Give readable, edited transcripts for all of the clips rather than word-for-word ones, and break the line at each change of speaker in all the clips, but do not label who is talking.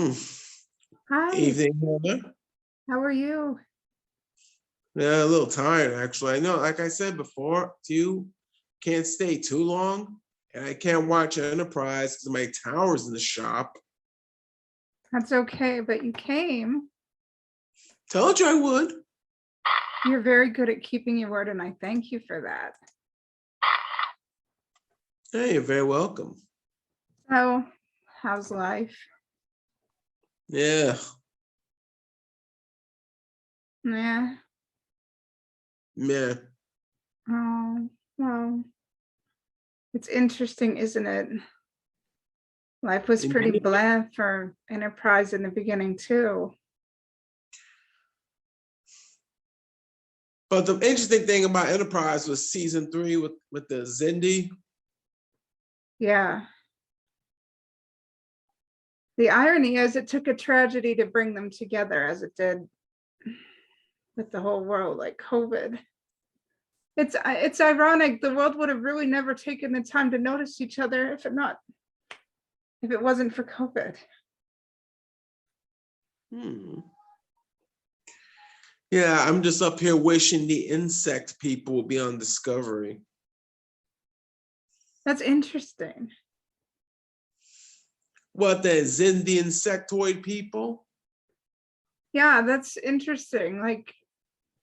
Hi,
Evening, Heather.
how are you?
Yeah, a little tired actually. I know, like I said before, you can't stay too long, and I can't watch Enterprise because my tower's in the shop.
That's okay, but you came.
Told you I would.
You're very good at keeping your word, and I thank you for that.
Hey, you're very welcome.
So, how's life?
Yeah,
Yeah.
yeah.
Oh, well, it's interesting, isn't it? Life was pretty
Indeed.
bland for Enterprise in the beginning, too.
But the interesting thing about Enterprise was season 3 with the Zindi.
Yeah. The irony is it took a tragedy to bring them together as it did with the whole world, like COVID. It's ironic. The world would have really never taken the time to notice each other if it wasn't for COVID.
Yeah, I'm just up here wishing the insect people would be on Discovery.
That's interesting.
What, the Zindi insectoid people?
Yeah, that's interesting. Like,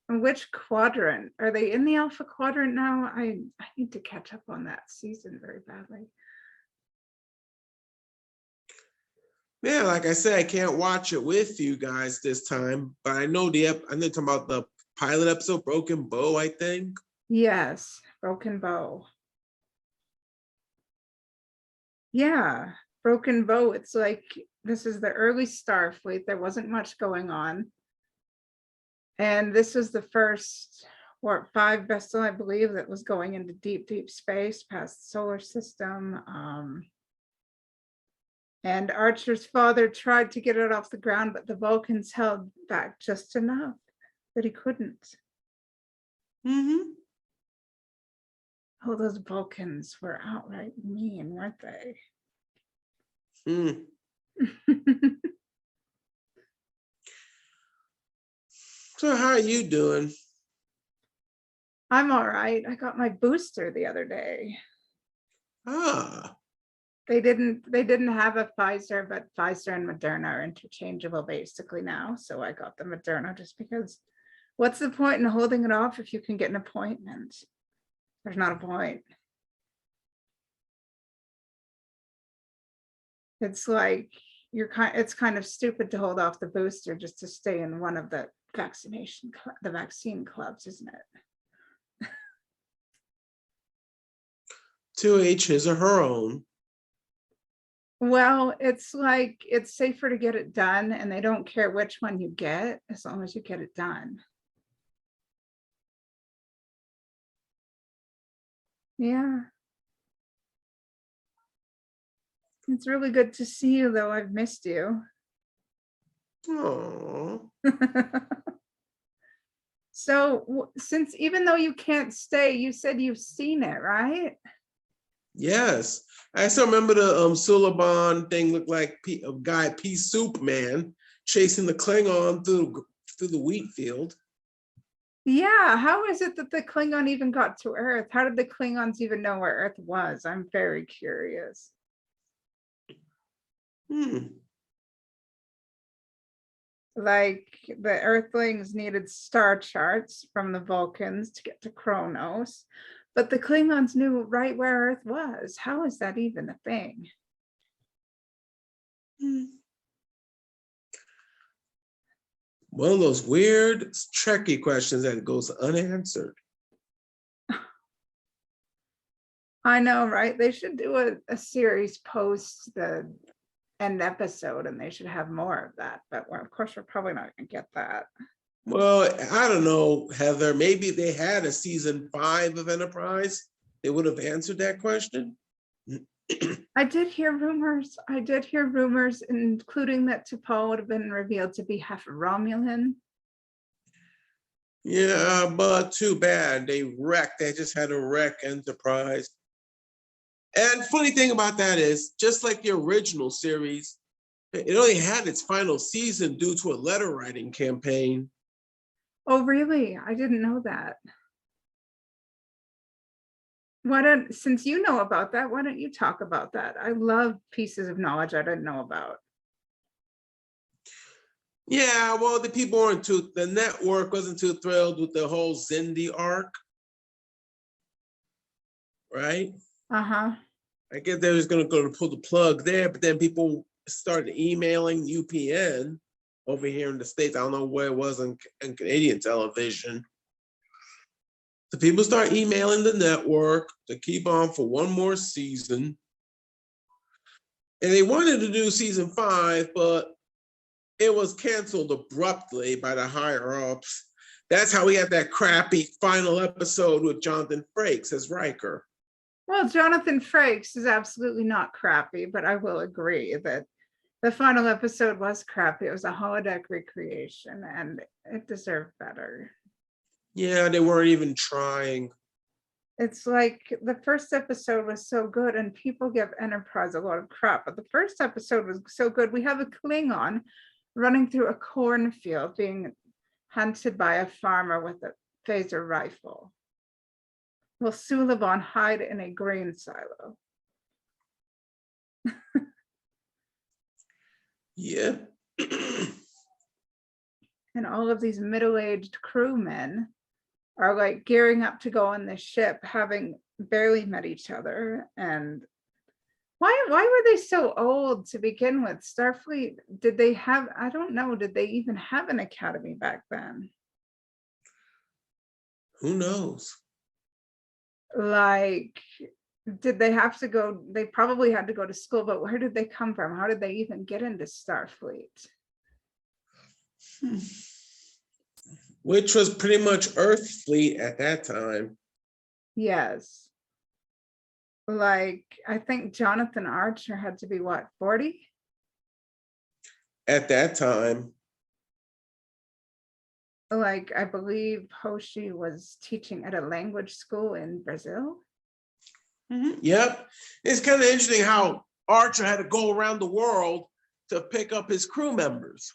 which quadrant? Are they in the Alpha Quadrant now? I need to catch up on that season very badly.
Yeah, like I said, I can't watch it with you guys this time, but I know I'm talking about the pilot episode, Broken Bow, I think.
Yes, Broken Bow. Yeah, Broken Bow. It's like this is the early Starfleet. There wasn't much going on. And this was the first, 5 vessel, I believe, that was going into deep, deep space past the solar system. And Archer's father tried to get it off the ground, but the Vulcans held back just enough that he couldn't.
Mm-hmm.
Oh, those Vulcans were outright mean, weren't they?
Mm. So how are you doing?
I'm all right. I got my booster the other day.
Ah.
They didn't have a Pfizer, but Pfizer and Moderna are interchangeable basically now. So I got the Moderna just because what's the point in holding it off if you can get an appointment? There's not a point. It's like it's kind of stupid to hold off the booster just to stay in one of the vaccine clubs, isn't it?
To each his or her own.
Well, it's like it's safer to get it done, and they don't care which one you get as long as you get it done. Yeah. It's really good to see you, though. I've missed you.
Oh.
So, since even though you can't stay, you said you've seen it, right?
Yes. I still remember the Suliban thing looked like a guy, Pea Soup Man, chasing the Klingon through the wheat field.
Yeah, how is it that the Klingon even got to Earth? How did the Klingons even know where Earth was? I'm very curious. Like the Earthlings needed star charts from the Vulcans to get to Kronos, but the Klingons knew right where Earth was. How is that even a thing?
One of those weird, tricky questions that goes unanswered.
I know, right? They should do a series post the end episode, and they should have more of that. But of course, we're probably not going to get that.
Well, I don't know, Heather. Maybe they had a season 5 of Enterprise. They would have answered that question.
I did hear rumors, including that T'Pol would have been revealed to be half Romulan.
Yeah, but too bad. They just had a wreck Enterprise. And funny thing about that is, just like the original series, It only had its final season due to a letter writing campaign.
Oh, really? I didn't know that. Since you know about that, why don't you talk about that? I love pieces of knowledge I didn't know about.
Yeah, well, the network wasn't too thrilled with the whole Zindi arc, right?
Uh-huh.
I guess they was going to go to pull the plug there, but then people started emailing UPN over here in the States. I don't know where it was in Canadian television. So people start emailing the network to keep on for one more season. And they wanted to do season 5, but it was canceled abruptly by the higher ups. That's how we had that crappy final episode with Jonathan Frakes as Riker.
Well, Jonathan Frakes is absolutely not crappy, but I will agree that the final episode was crappy. It was a holodeck recreation and it deserved better.
Yeah, they weren't even trying.
It's like the first episode was so good and people give Enterprise a lot of crap, but the first episode was so good. We have a Klingon running through a cornfield being hunted by a farmer with a phaser rifle. Will Suliban hide in a grain silo?
Yeah.
And all of these middle-aged crewmen are like gearing up to go on this ship, having barely met each other. And why were they so old to begin with? Starfleet, did they have, I don't know, did they even have an academy back then?
Who knows?
Like, did they have to go, they probably had to go to school, but where did they come from? How did they even get into Starfleet?
Which was pretty much Earth fleet at that time.
Yes. Like, I think Jonathan Archer had to be what, 40?
At that time.
Like, I believe Hoshi was teaching at a language school in Brazil.
Yep. It's kind of interesting how Archer had to go around the world to pick up his crew members.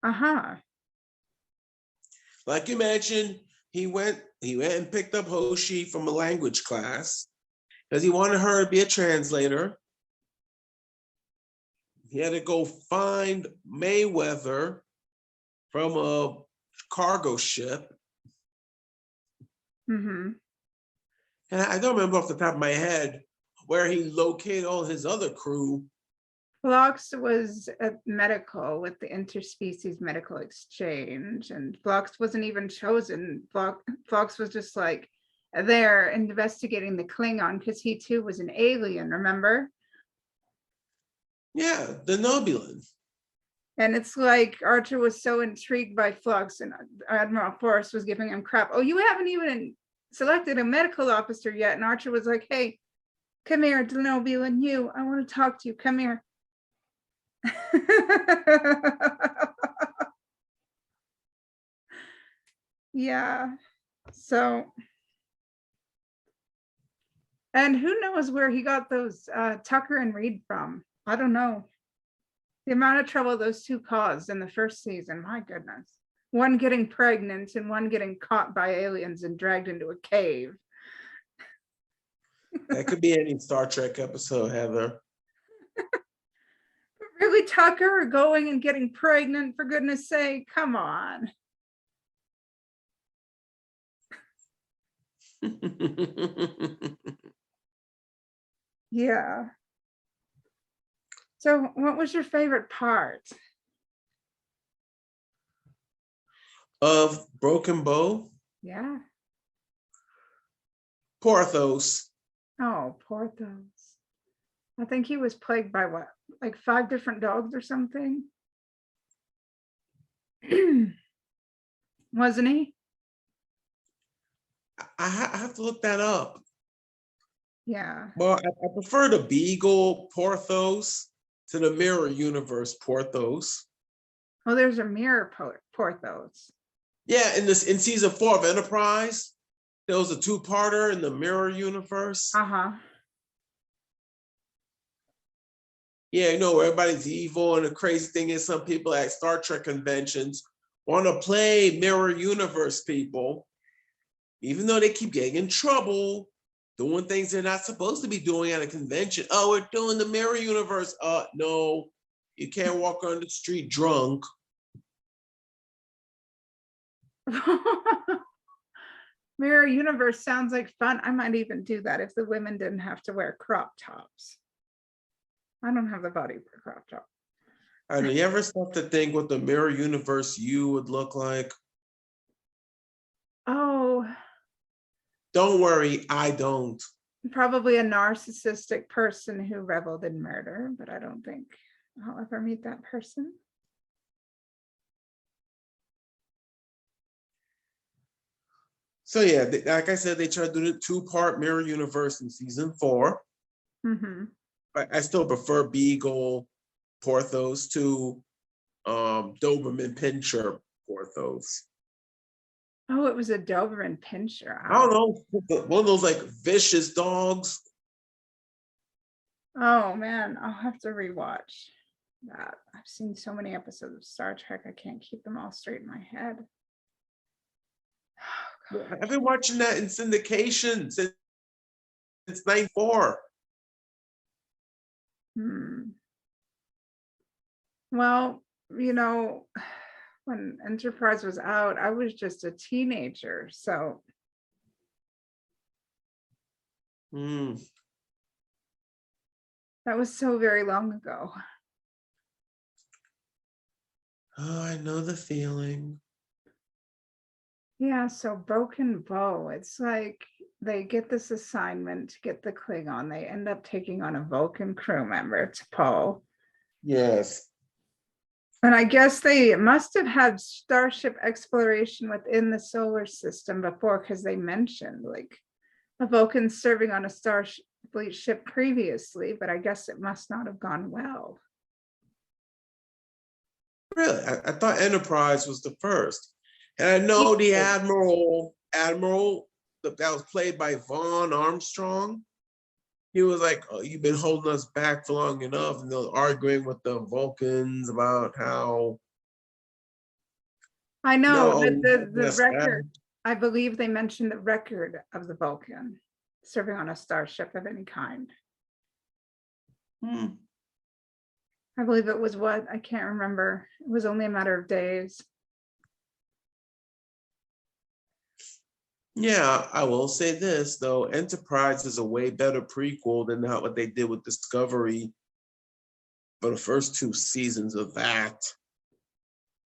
Uh-huh.
Like you mentioned, he went and picked up Hoshi from a language class because he wanted her to be a translator. He had to go find Mayweather from a cargo ship.
Mm-hmm.
And I don't remember off the top of my head where he located all his other crew.
Phlox was at medical with the interspecies medical exchange, and Phlox wasn't even chosen. Phlox was just like there investigating the Klingon because he too was an alien, remember?
Yeah, the Nobulan.
And it's like Archer was so intrigued by Phlox, and Admiral Forrest was giving him crap. Oh, you haven't even selected a medical officer yet. And Archer was like, hey, come here, Nobulan, I want to talk to you. Come here. Yeah. So, and who knows where he got those Tucker and Reed from? I don't know. The amount of trouble those two caused in the first season, my goodness. One getting pregnant and one getting caught by aliens and dragged into a cave.
That could be any Star Trek episode, Heather.
Really, Tucker going and getting pregnant, for goodness sake, come on. Yeah. So what was your favorite part?
Of Broken Bow?
Yeah.
Porthos.
Oh, Porthos. I think he was plagued by what, like 5 different dogs or something? Wasn't he?
I have to look that up.
Yeah.
Well, I prefer the Beagle Porthos to the Mirror Universe Porthos.
Oh, there's a mirror Porthos.
Yeah, in season 4 of Enterprise, there was a 2-parter in the Mirror Universe.
Uh-huh.
Yeah, you know, everybody's evil, and the crazy thing is some people at Star Trek conventions want to play mirror universe people, even though they keep getting in trouble, doing things they're not supposed to be doing at a convention. Oh, we're doing the mirror universe. No, you can't walk on the street drunk.
Mirror universe sounds like fun. I might even do that if the women didn't have to wear crop tops. I don't have the body for crop top.
I mean, you ever stop to think what the mirror universe you would look like?
Oh,
Don't worry, I don't.
probably a narcissistic person who reveled in murder, but I don't think I'll ever meet that person.
So yeah, like I said, they tried to do the 2-part mirror universe in season 4.
Mm-hmm.
I still prefer Beagle Porthos to Doberman Pinscher Porthos.
Oh, it was a Doberman Pinscher.
I don't know, one of those like vicious dogs.
Oh man, I'll have to rewatch that. I've seen so many episodes of Star Trek, I can't keep them all straight in my head.
I've been watching that in syndication since 94.
Well, you know, when Enterprise was out, I was just a teenager. So
Mm.
that was so very long ago.
Oh, I know the feeling.
Yeah, so Broken Bow, it's like they get this assignment to get the Klingon. They end up taking on a Vulcan crew member, T'Pol.
Yes.
And I guess they must have had starship exploration within the solar system before, because they mentioned like a Vulcan serving on a Starfleet ship previously, but I guess it must not have gone well.
Really? I thought Enterprise was the first. And I know the Admiral that was played by Vaughn Armstrong. He was like, oh, you've been holding us back for long enough. And they're arguing with the Vulcans about how.
I know
No,
that the
yes,
record, I believe they mentioned the record of the Vulcan serving on a starship of any kind. I believe it was what? I can't remember. It was only a matter of days.
Yeah, I will say this though. Enterprise is a way better prequel than what they did with Discovery for the first 2 seasons of that.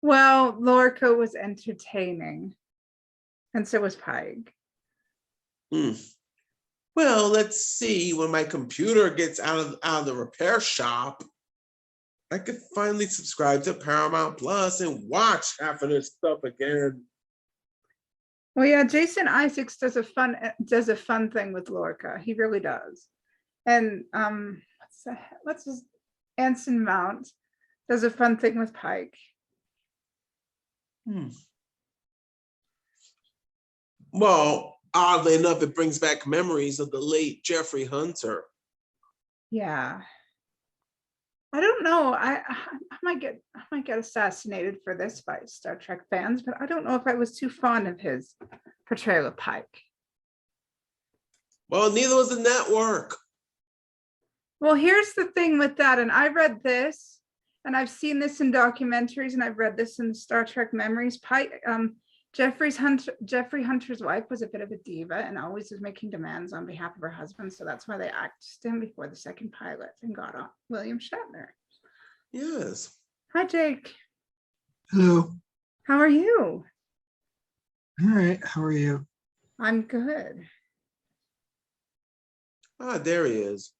Well, Lorca was entertaining, and so was Pike.
Well, let's see. When my computer gets out of the repair shop, I could finally subscribe to Paramount Plus and watch half of this stuff again.
Well, yeah, Jason Isaacs does a fun thing with Lorca. He really does. And what's his Anson Mount does a fun thing with Pike.
Well, oddly enough, it brings back memories of the late Jeffrey Hunter.
Yeah. I don't know. I might get assassinated for this by Star Trek fans, but I don't know if I was too fond of his portrayal of Pike.
Well, neither was the network.
Well, here's the thing with that, and I read this, and I've seen this in documentaries, and I've read this in Star Trek Memories. Pike, Jeffrey Hunter's wife was a bit of a diva and always was making demands on behalf of her husband. So that's why they axed him before the second pilot and got on William Shatner.
Yes.
Hi, Jake.
Hello.
How are you?
All right. How are you?
I'm good.
Ah, there he is.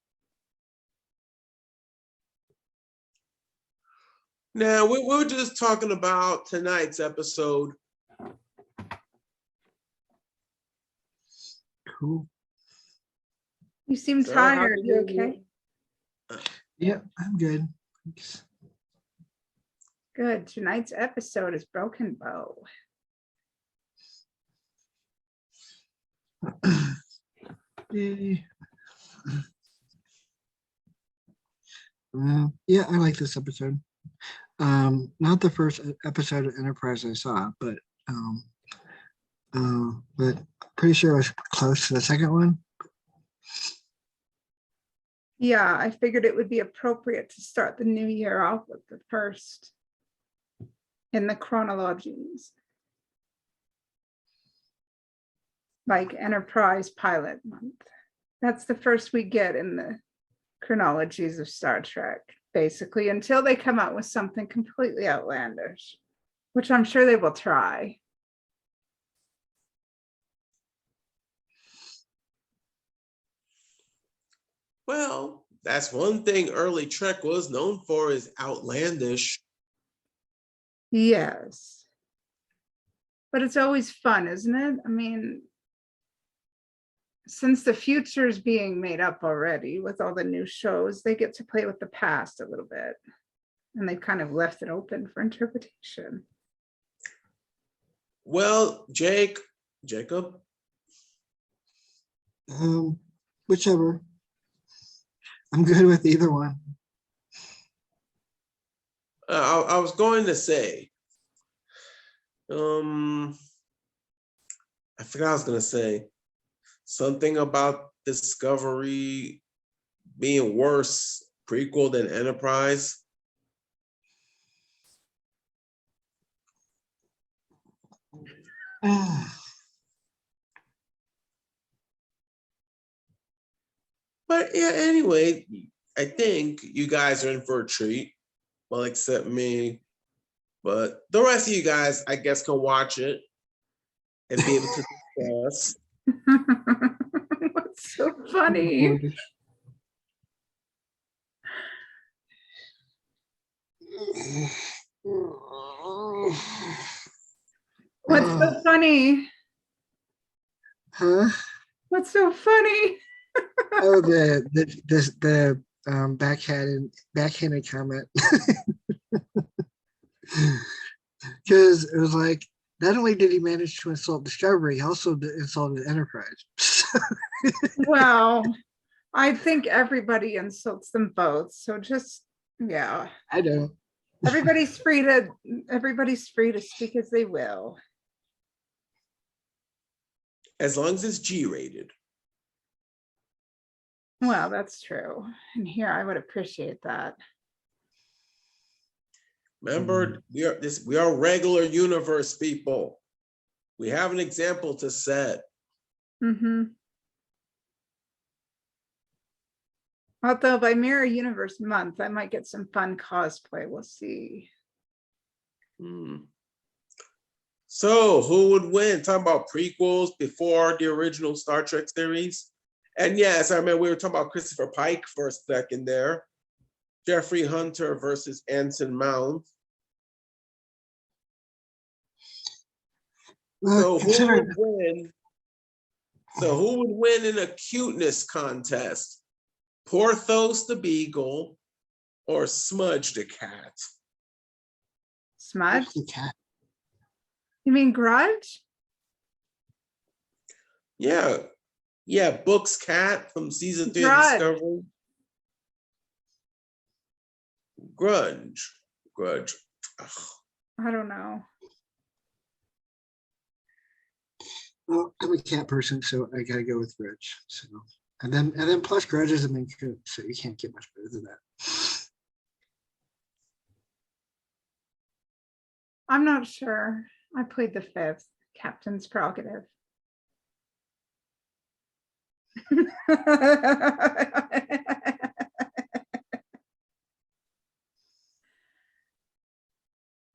Now, we were just talking about tonight's episode.
Cool.
You seem
So,
tired.
how
You
did you-
okay?
Yep, I'm good. Thanks.
Good. Tonight's episode is Broken Bow.
Yay. Yeah, I like this episode. Not the first episode of Enterprise I saw, but pretty sure I was close to the second one.
Yeah, I figured it would be appropriate to start the new year off with the first in the chronologies. Like Enterprise Pilot Month. That's the first we get in the chronologies of Star Trek, basically, until they come out with something completely outlandish, which I'm sure they will try.
Well, that's one thing early Trek was known for, is outlandish.
Yes. But it's always fun, isn't it? I mean, since the future is being made up already with all the new shows, they get to play with the past a little bit. And they've kind of left it open for interpretation.
Well, Jacob.
Whichever. I'm good with either one.
I was going to say, I forgot what I was going to say. Something about Discovery being worse prequel than Enterprise. But yeah, anyway, I think you guys are in for a treat. Well, except me. But the rest of you guys, I guess, can watch it and be able to discuss.
What's so funny? What's so funny?
Huh?
What's so funny?
Oh, the backhanded comment. Because it was like, not only did he manage to insult Discovery, he also insulted Enterprise.
Well, I think everybody insults them both. So just, yeah.
I know.
Everybody's free to speak as they will.
As long as it's G-rated.
Well, that's true. And here I would appreciate that.
Remember, we are regular universe people. We have an example to set.
Mm-hmm. Although by Mirror Universe Month, I might get some fun cosplay. We'll see.
So who would win? Talking about prequels before the original Star Trek series. And yes, I remember we were talking about Christopher Pike for a second there. Jeffrey Hunter versus Anson Mount. So who would win? So who would win in a cuteness contest? Porthos the Beagle or Smudge the Cat?
Smudge?
The cat.
You mean Grudge?
Yeah. Yeah, Book's cat from season 3 of
Grudge.
Discovery. Grudge. Ugh.
I don't know.
Well, I'm a cat person, so I gotta go with Grudge. So and then plus Grudge is a main cook, so you can't get much better than that.
I'm not sure. I played the fifth, Captain's Prerogative.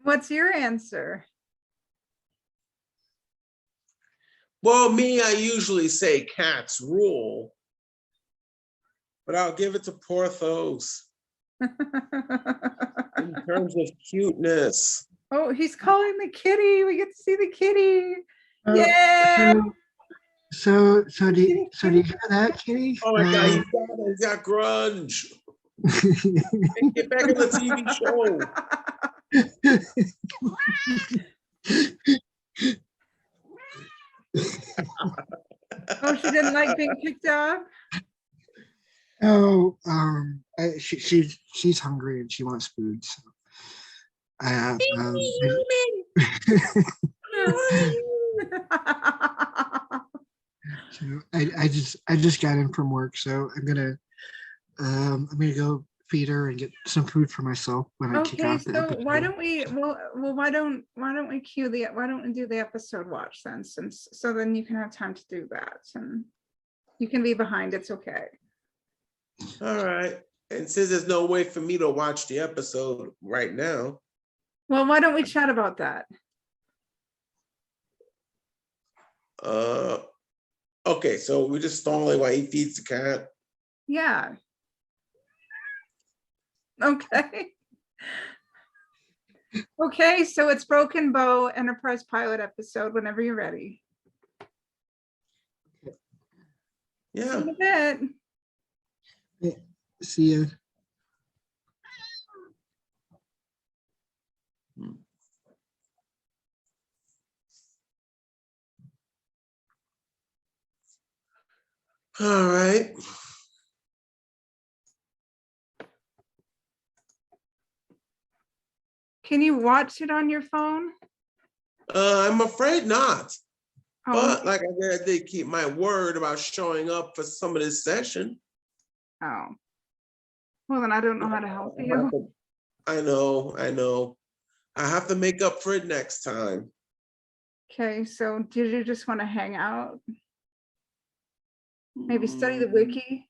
What's your answer?
Well, me, I usually say cats rule, but I'll give it to Porthos in terms of cuteness.
Oh, he's calling the kitty. We get to see the kitty. Yeah.
So do you hear that, Kitty?
Oh my God, he's got grunge. Get back on the TV show.
Oh, she didn't like being picked up?
Oh, she's hungry and she wants food. So I have so I just got in from work, so I'm gonna go feed her and get some food for myself when I kick
Okay,
off the
so why
episode.
don't we, why don't we why don't we do the episode watch then, since, so then you can have time to do that, and you can be behind, it's okay.
All right. And since there's no way for me to watch the episode right now,
Well, why don't we chat about that?
okay, so we're just stalling while he feeds the cat.
Yeah. Okay. Okay, so it's Broken Bow Enterprise pilot episode whenever you're ready. See
Yeah.
you in a bit.
See ya.
All right.
Can you watch it on your phone?
I'm afraid not.
Oh,
But like I said, I did keep my word about showing up for some of this session.
oh. Well, then I don't know how to help you.
I know. I have to make up for it next time.
Okay, so did you just want to hang out? Maybe study the wiki?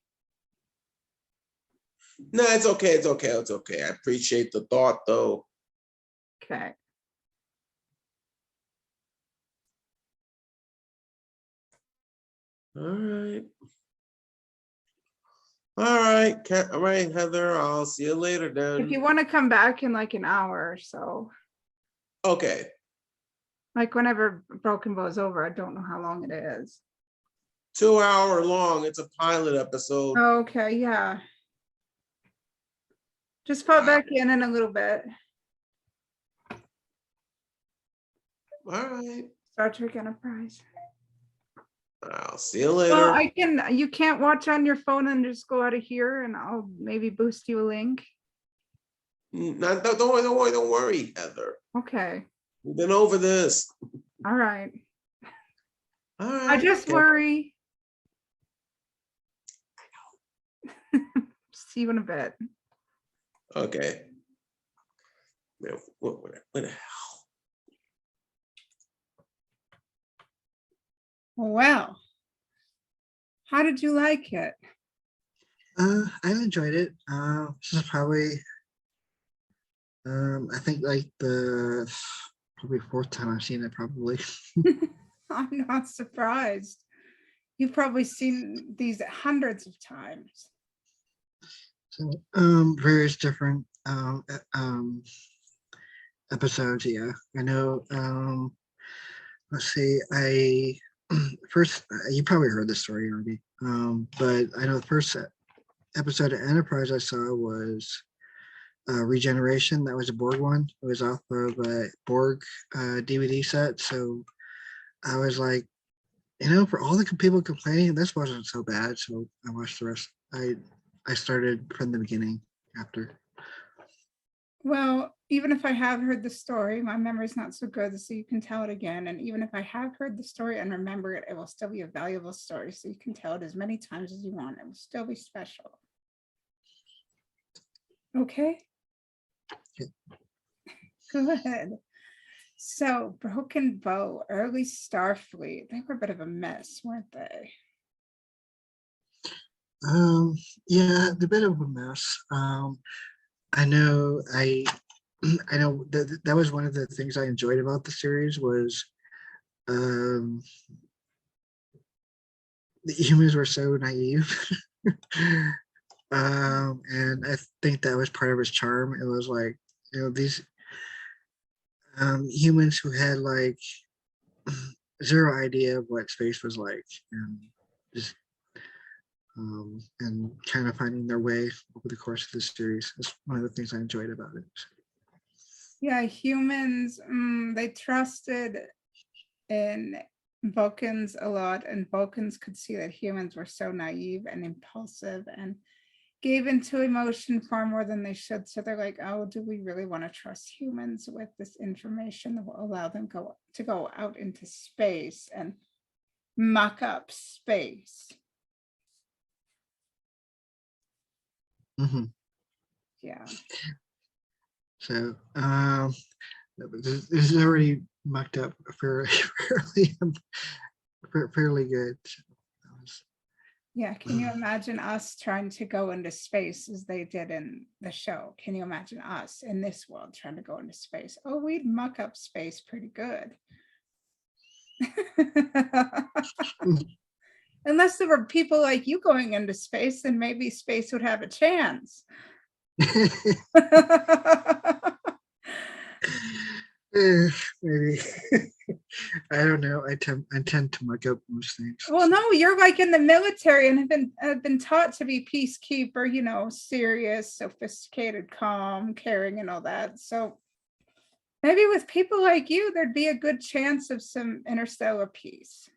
No, it's okay. I appreciate the thought though.
Okay.
All right. All right, Heather. I'll see you later then.
If you want to come back in like an hour or so,
Okay.
like whenever Broken Bow is over, I don't know how long it is.
2 hour long. It's a pilot episode.
Okay, yeah. Just pop back in a little bit.
All right.
Star Trek Enterprise.
I'll see you later.
Well, you can't watch on your phone and just go out of here and I'll maybe boost you a link.
No, don't worry, Heather.
Okay.
We've been over this.
All right.
All right.
I just worry. See you in a bit.
Okay. What the hell?
Well, how did you like it?
I enjoyed it. This is probably I think like the probably fourth time I've seen it probably.
I'm not surprised. You've probably seen these hundreds of times.
So various different episodes, yeah. I know let's see, I first you probably heard this story already. But I know the first episode of Enterprise I saw was Regeneration. That was a Borg one. It was off of a Borg DVD set. So I was like, for all the people complaining, this wasn't so bad. So I watched the rest. I started from the beginning after.
Well, even if I have heard the story, my memory's not so good, so you can tell it again. And even if I have heard the story and remember it, it will still be a valuable story. So you can tell it as many times as you want. It will still be special. Okay?
Okay.
Good. So Broken Bow, early Starfleet, they were a bit of a mess, weren't they?
Yeah, a bit of a mess. I know I know that was one of the things I enjoyed about the series was the humans were so naive. And I think that was part of his charm. It was like, these humans who had like zero idea of what space was like, and just and kind of finding their way over the course of the series is one of the things I enjoyed about it.
Yeah, humans, they trusted in Vulcans a lot, and Vulcans could see that humans were so naive and impulsive, and gave into emotion far more than they should. So they're like, oh, do we really want to trust humans with this information that will allow them to go out into space and muck up space?
Mhm.
Yeah.
So this is already mucked up fairly fairly good.
Yeah. Can you imagine us trying to go into space as they did in the show? Can you imagine us in this world trying to go into space? Oh, we'd muck up space pretty good. Unless there were people like you going into space, then maybe space would have a chance.
Maybe. I don't know. I tend to muck up most things.
Well, no, you're like in the military and have been taught to be peacekeeper, you know, serious, sophisticated, calm, caring, and all that. So maybe with people like you, there'd be a good chance of some interstellar peace.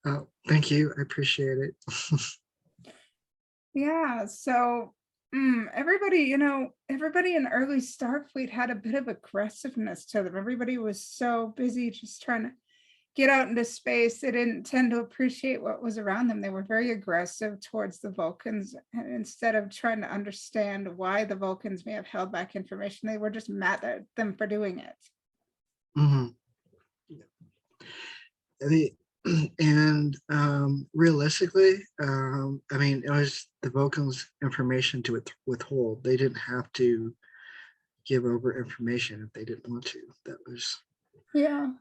Oh, thank you. I appreciate it.
Yeah. So everybody, you know, everybody in early Starfleet had a bit of aggressiveness to them. Everybody was so busy just trying to get out into space. They didn't tend to appreciate what was around them. They were very aggressive towards the Vulcans. And instead of trying to understand why the Vulcans may have held back information, they were just mad at them for doing it.
Mhm. And realistically, I mean, it was the Vulcans' information to withhold. They didn't have to give over information if they didn't want to. That was,
Yeah.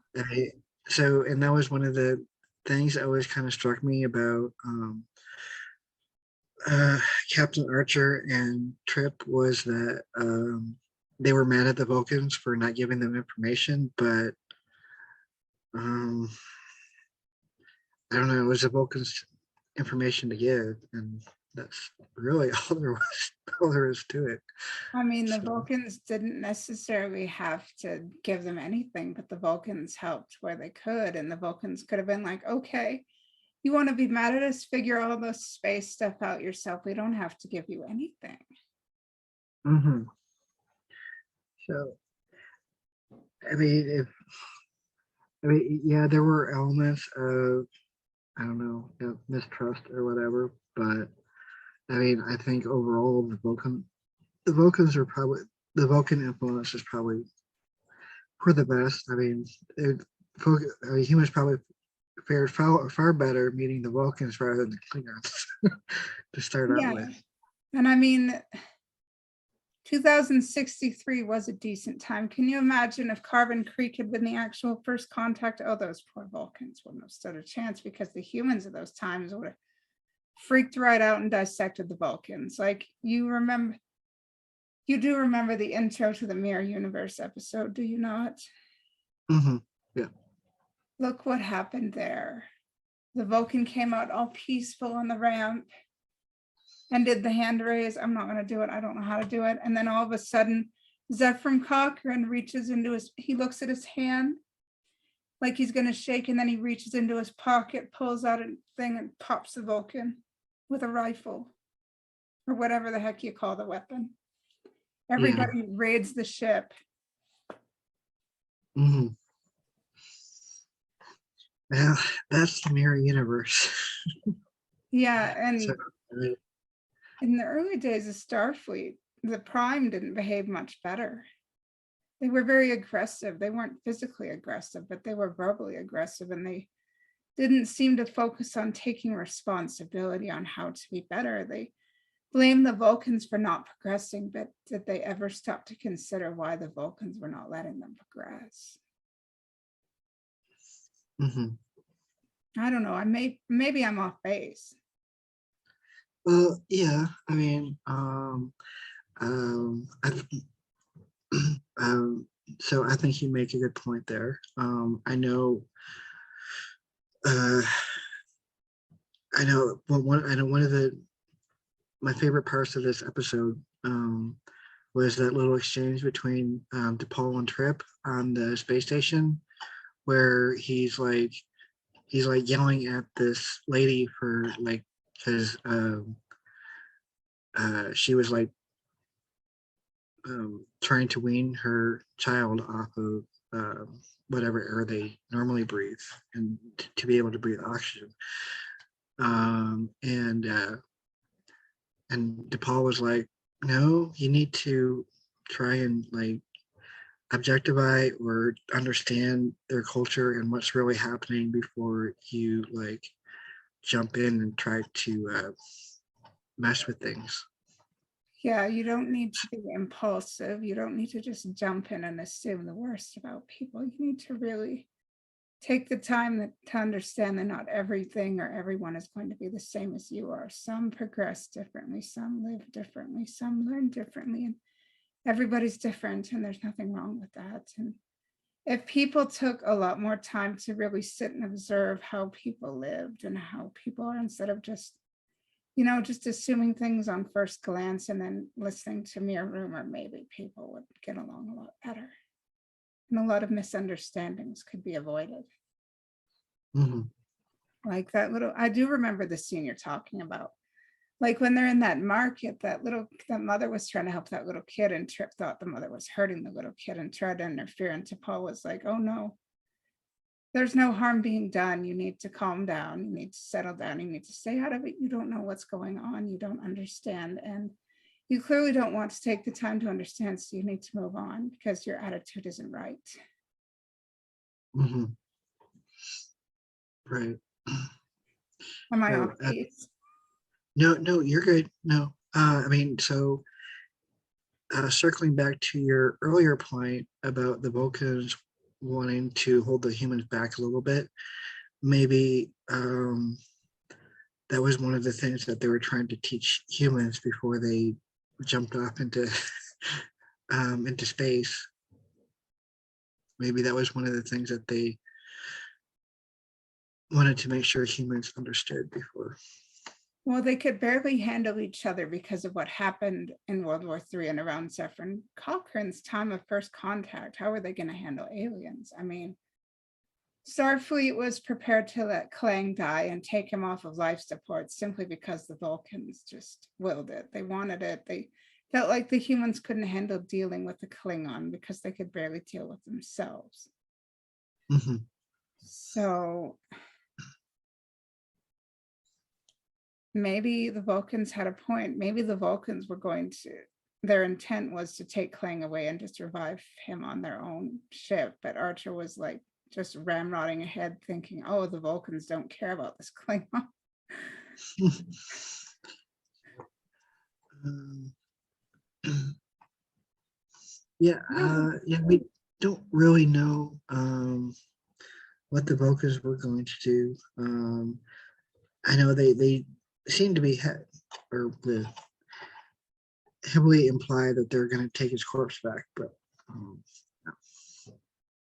so, and that was one of the things that always kind of struck me about Captain Archer and Trip was that they were mad at the Vulcans for not giving them information, but I don't know, it was the Vulcans' information to give, and that's really all there is to it.
I mean, the
So,
Vulcans didn't necessarily have to give them anything, but the Vulcans helped where they could. And the Vulcans could have been like, okay, you want to be mad at us? Figure all the space stuff out yourself. We don't have to give you anything.
mhm. So, I mean, yeah, there were elements of, I don't know, mistrust or whatever, but I mean, I think overall the Vulcans are probably, the Vulcan influence is probably for the best. I mean, humans probably fared far better meeting the Vulcans rather than the Klingons to start out
Yeah.
with.
And I mean, 2063 was a decent time. Can you imagine if Carbon Creek had been the actual first contact? Oh, those poor Vulcans wouldn't have stood a chance because the humans of those times would have freaked right out and dissected the Vulcans. Like you do remember the intro to the Mirror Universe episode, do you not?
Mhm. Yeah.
Look what happened there. The Vulcan came out all peaceful on the ramp and did the hand raise. I'm not going to do it. I don't know how to do it. And then all of a sudden, Zephram Cochrane reaches into he looks at his hand like he's going to shake, and then he reaches into his pocket, pulls out a thing, and pops the Vulcan with a rifle or whatever the heck you call the weapon. Everybody raids the ship.
Mhm. Well, that's the Mirror Universe.
Yeah, and
So,
in the early days of Starfleet, the Prime didn't behave much better. They were very aggressive. They weren't physically aggressive, but they were verbally aggressive, and they didn't seem to focus on taking responsibility on how to be better. They blamed the Vulcans for not progressing, but did they ever stop to consider why the Vulcans were not letting them progress?
mhm.
I don't know. Maybe I'm off base.
Well, yeah, I mean, I, so I think you make a good point there. Uh, I know, I know one of my favorite parts of this episode was that little exchange between DePaul and Trip on the space station, where he's like he's yelling at this lady for like, because she was like trying to wean her child off of whatever air they normally breathe, and to be able to breathe oxygen. And DePaul was like, no, you need to try and like objectify or understand their culture and what's really happening before you like jump in and try to mess with things.
Yeah, you don't need to be impulsive. You don't need to just jump in and assume the worst about people. You need to really take the time to understand that not everything or everyone is going to be the same as you are. Some progress differently, some live differently, some learn differently, and everybody's different, and there's nothing wrong with that. And if people took a lot more time to really sit and observe how people lived and how people are, instead of just, just assuming things on first glance and then listening to mere rumor, maybe people would get along a lot better. And a lot of misunderstandings could be avoided.
Mm-hmm.
Like that I do remember the scene you're talking about. Like when they're in that market, that mother was trying to help that little kid, and Trip thought the mother was hurting the little kid and tried to interfere. And T'Pol was like, oh no, there's no harm being done. You need to calm down. You need to settle down. You need to stay out of it. You don't know what's going on. You don't understand. And you clearly don't want to take the time to understand. So you need to move on because your attitude isn't right.
Mm-hmm. Right.
Am I
No,
off base?
no, you're good. No, I mean, so circling back to your earlier point about the Vulcans wanting to hold the humans back a little bit, maybe that was one of the things that they were trying to teach humans before they jumped off into space. Maybe that was one of the things that they wanted to make sure humans understood before.
Well, they could barely handle each other because of what happened in World War III and around Zephyr Cochrane's time of first contact. How are they going to handle aliens? I mean, Starfleet was prepared to let Klang die and take him off of life support simply because the Vulcans just willed it. They wanted it. They felt like the humans couldn't handle dealing with the Klingon because they could barely deal with themselves.
Mm-hmm.
So maybe the Vulcans had a point. Maybe the Vulcans were their intent was to take Klang away and just revive him on their own ship. But Archer was like just ramrodding ahead thinking, oh, the Vulcans don't care about this Klingon.
Yeah, we don't really know what the Vulcans were going to do. I know they seem to be heavily imply that they're going to take his corpse back, but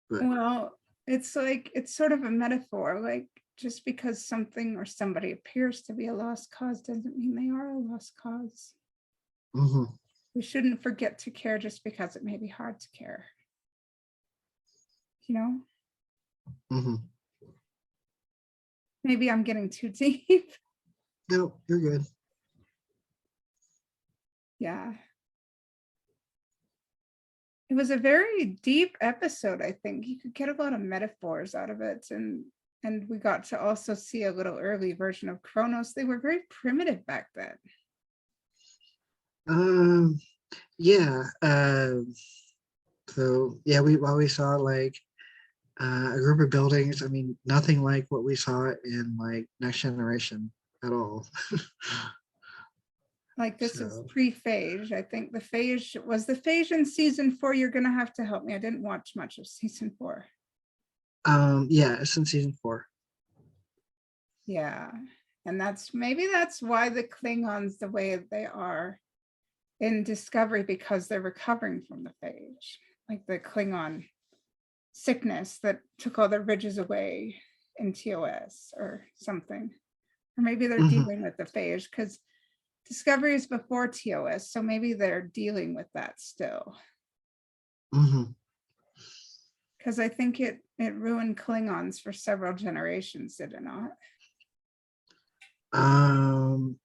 well, it's like it's sort of a metaphor. Like just because something or somebody appears to be a lost cause doesn't mean they are a lost cause.
Mm-hmm.
We shouldn't forget to care just because it may be hard to care.
Mm-hmm.
Maybe I'm getting too deep.
No, you're good.
Yeah. It was a very deep episode, I think. You could get a lot of metaphors out of it. And we got to also see a little early version of Kronos. They were very primitive back then.
Yeah. So yeah, we saw like a group of buildings. I mean, nothing like what we saw in like Next Generation at all.
Like this is pre-phage. I think the phage was the phage in season 4. You're gonna have to help me. I didn't watch much of season 4.
Yeah, it's in season 4.
Yeah, and maybe that's why the Klingons the way they are in Discovery, because they're recovering from the phage, like the Klingon sickness that took all their ridges away in TOS or something, or maybe they're dealing with the phage because Discovery is before TOS, so maybe they're dealing with that still. Because I think it ruined Klingons for several generations, did it not?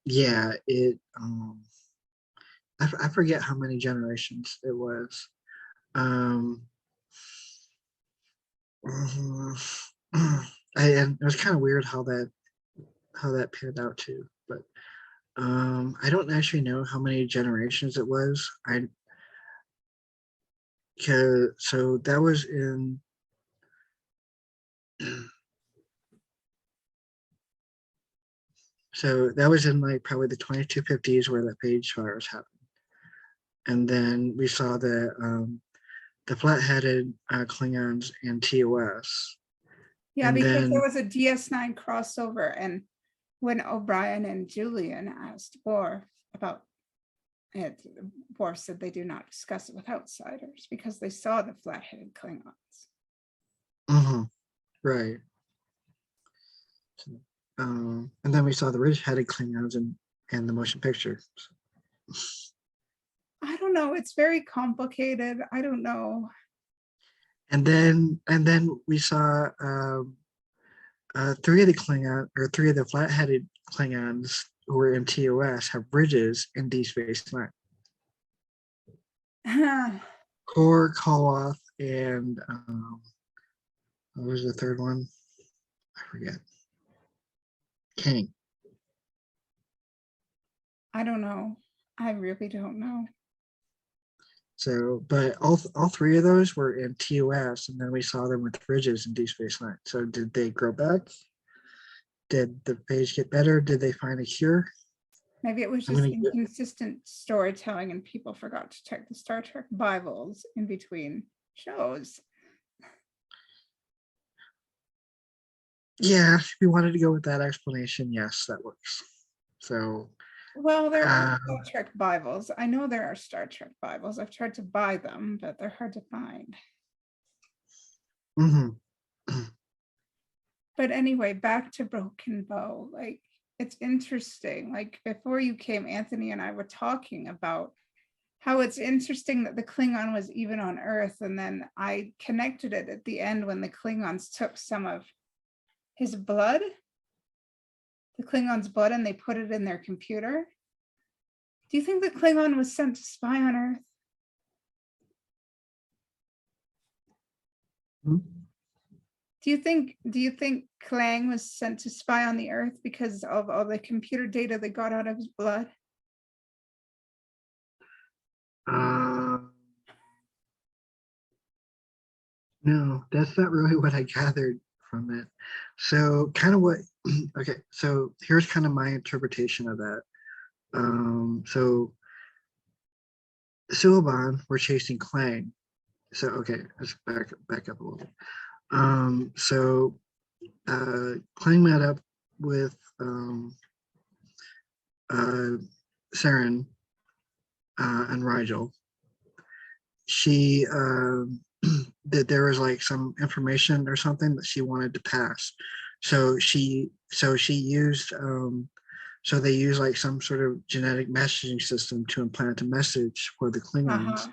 Yeah, it I forget how many generations it was. Um, and it was kind of weird how that panned out too. But I don't actually know how many generations it was. So that was in. So that was in like probably the 2250s where that phage fires happened. And then we saw the flat-headed Klingons and TOS.
Yeah,
And
because
then,
there was a DS9 crossover, and when O'Brien and Julian asked Worf about it, Worf said they do not discuss it with outsiders because they saw the flat-headed Klingons.
right. And then we saw the ridge-headed Klingons in the motion picture.
I don't know. It's very complicated. I don't know.
And then we saw three of the flat-headed Klingons who were in TOS have bridges in Deep Space Nine. Kor, Koloth, and what was the third one? I forget. King.
I don't know. I really don't know.
So, but all three of those were in TOS, and then we saw them with bridges in Deep Space Nine. So, did they grow back? Did the page get better? Did they find a cure?
Maybe it was just inconsistent storytelling and people forgot to check the Star Trek Bibles in between shows.
Yeah, if you wanted to go with that explanation, yes, that works. So,
well, there are Star Trek Bibles. I know there are Star Trek Bibles. I've tried to buy them, but they're hard to find. But anyway, back to Broken Bow. Like, it's interesting. Like, before you came, Anthony and I were talking about how it's interesting that the Klingon was even on Earth. And then I connected it at the end when the Klingons took some of his blood, the Klingon's blood, and they put it in their computer. Do you think the Klingon was sent to spy on Earth? Do you think Klang was sent to spy on the Earth because of all the computer data they got out of his blood?
No, that's not really what I gathered from it. So kind of what, okay, so here's kind of my interpretation of that. So Suliban were chasing Klang. So, okay, let's back up a little bit. So Klang met up with Saren and Rigel. She that there was like some information or something that she wanted to pass. So she used so they used like some sort of genetic messaging system to implant a message for the Klingons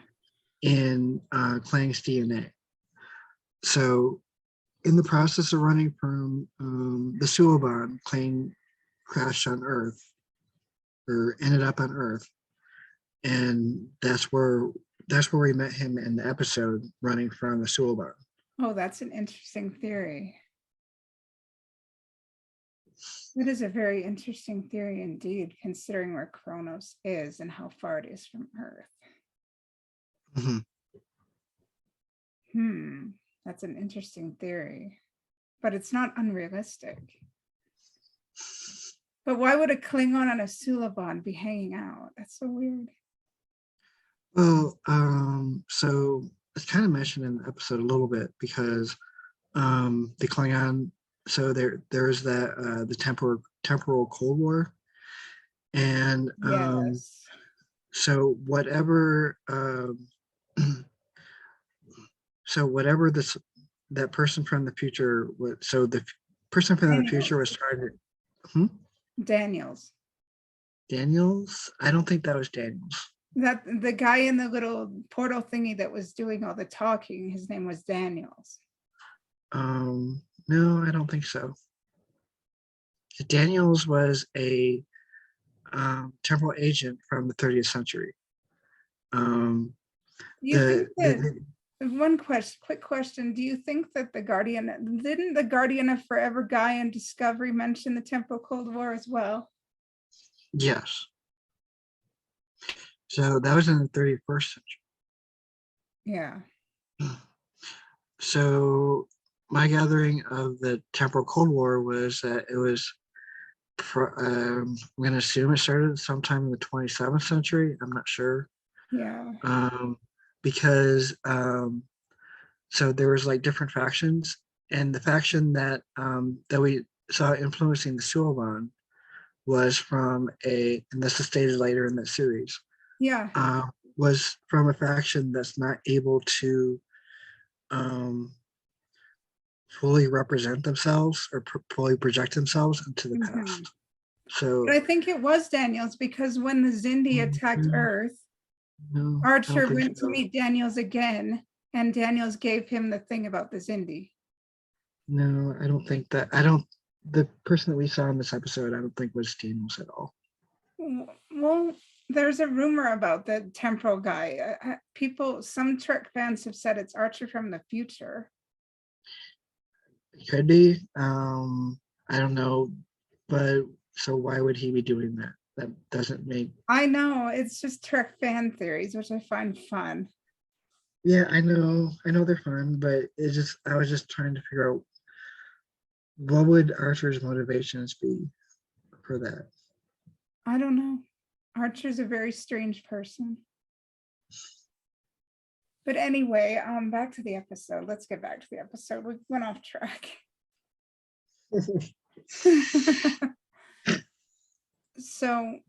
in Klang's DNA. So in the process of running from the Suliban, Klang crashed on Earth or ended up on Earth. And that's where we met him in the episode running from the Suliban.
Oh, that's an interesting theory. That is a very interesting theory indeed, considering where Kronos is and how far it is from Earth. That's an interesting theory, but it's not unrealistic. But why would a Klingon and a Suliban be hanging out? That's so weird.
Well, so it's kind of mentioned in the episode a little bit because the Klingon, so there's that the temporal Cold War, and
yes.
So whatever that person from the future was, so the person from the future was trying to
Daniels.
I don't think that was Daniels.
That the guy in the little portal thingy that was doing all the talking, his name was Daniels.
No, I don't think so. Daniels was a temporal agent from the 30th century. Um,
Do you think
the,
that one question, quick question, do you think that didn't the Guardian of Forever guy in Discovery mention the Temporal Cold War as well?
yes. So that was in the 31st century.
Yeah.
So my gathering of the Temporal Cold War was that it was, I'm going to assume it started sometime in the 27th century. I'm not sure.
Yeah.
Because so there was like different factions, and the faction that we saw influencing the Suliban was from and this is stated later in the series,
Yeah.
was from a faction that's not able to um, fully represent themselves or fully project themselves into the
Mhm.
past. So
But I think it was Daniels, because when the Zindi attacked Earth,
no, I
Archer
don't think
went to
so.
meet Daniels again, and Daniels gave him the thing about the Zindi.
No, I don't think that. The person that we saw in this episode, I don't think was Daniels at all.
Well, there's a rumor about the temporal guy. Some Trek fans have said it's Archer from the future.
It could be. I don't know, but so why would he be doing that? That doesn't make.
I know, it's just Trek fan theories, which I find fun.
Yeah, I know they're fun, but I was just trying to figure out what would Archer's motivations be for that.
I don't know. Archer's a very strange person. But anyway, back to the episode. Let's get back to the episode. We went off track. So,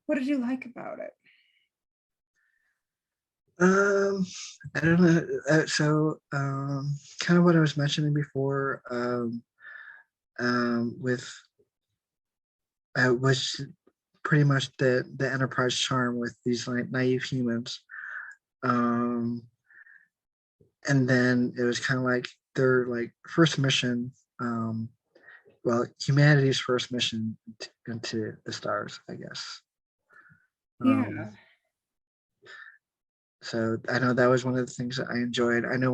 what did you like about it?
I don't know. Kind of what I was mentioning before, with was pretty much the Enterprise charm with these like naive humans, and then it was kind of like their like first mission, well, humanity's first mission into the stars, I guess.
Yeah.
So I know that was one of the things that I enjoyed. I know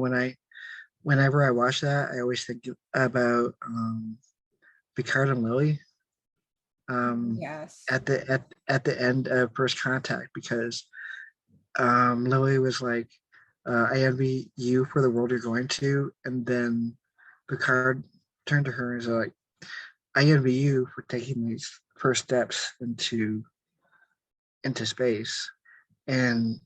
whenever I watch that, I always think about Picard and Lily
Yes.
at the end of First Contact, because Lily was like, I envy you for the world you're going to, and then Picard turned to her and was like, I envy you for taking these first steps into space. And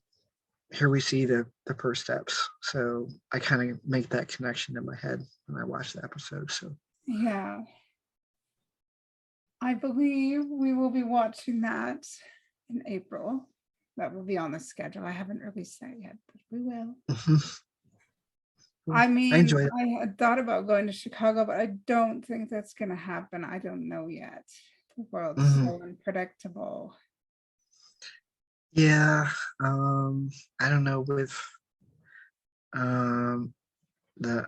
here we see the first steps. So I kind of make that connection in my head when I watch the episode. So
Yeah. I believe we will be watching that in April. That will be on the schedule. I haven't released that yet, but we will. I mean,
enjoy it.
I had thought about going to Chicago, but I don't think that's going to happen. I don't know yet. The world's so unpredictable.
Yeah, I don't know, with the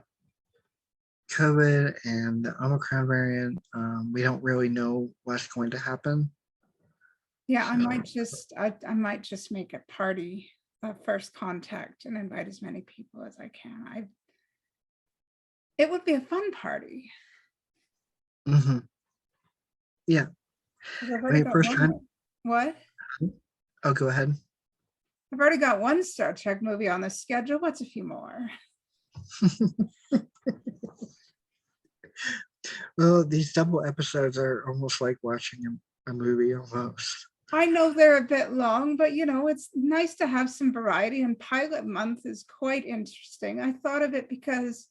COVID and the Omicron variant, we don't really know what's going to happen.
Yeah, I might
So,
just make a party of First Contact and invite as many people as I can. It would be a fun party.
yeah,
'Cause I've
I
already
mean,
got
first
one.
time.
What?
Oh, go ahead.
I've already got one Star Trek movie on the schedule. What's a few more?
Well, these double episodes are almost like watching a movie almost.
I know they're a bit long, but it's nice to have some variety, and Pilot Month is quite interesting. I thought of it because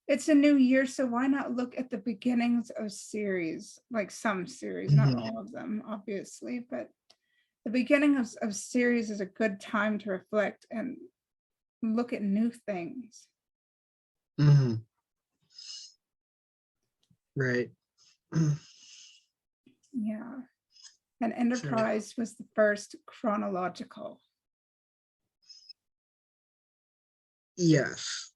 it's a new year, so why not look at the beginnings of series, like some series, not all of them, obviously, but the beginning of series is a good time to reflect and look at new things.
Right.
Yeah. And Enterprise was the first chronological.
Yes.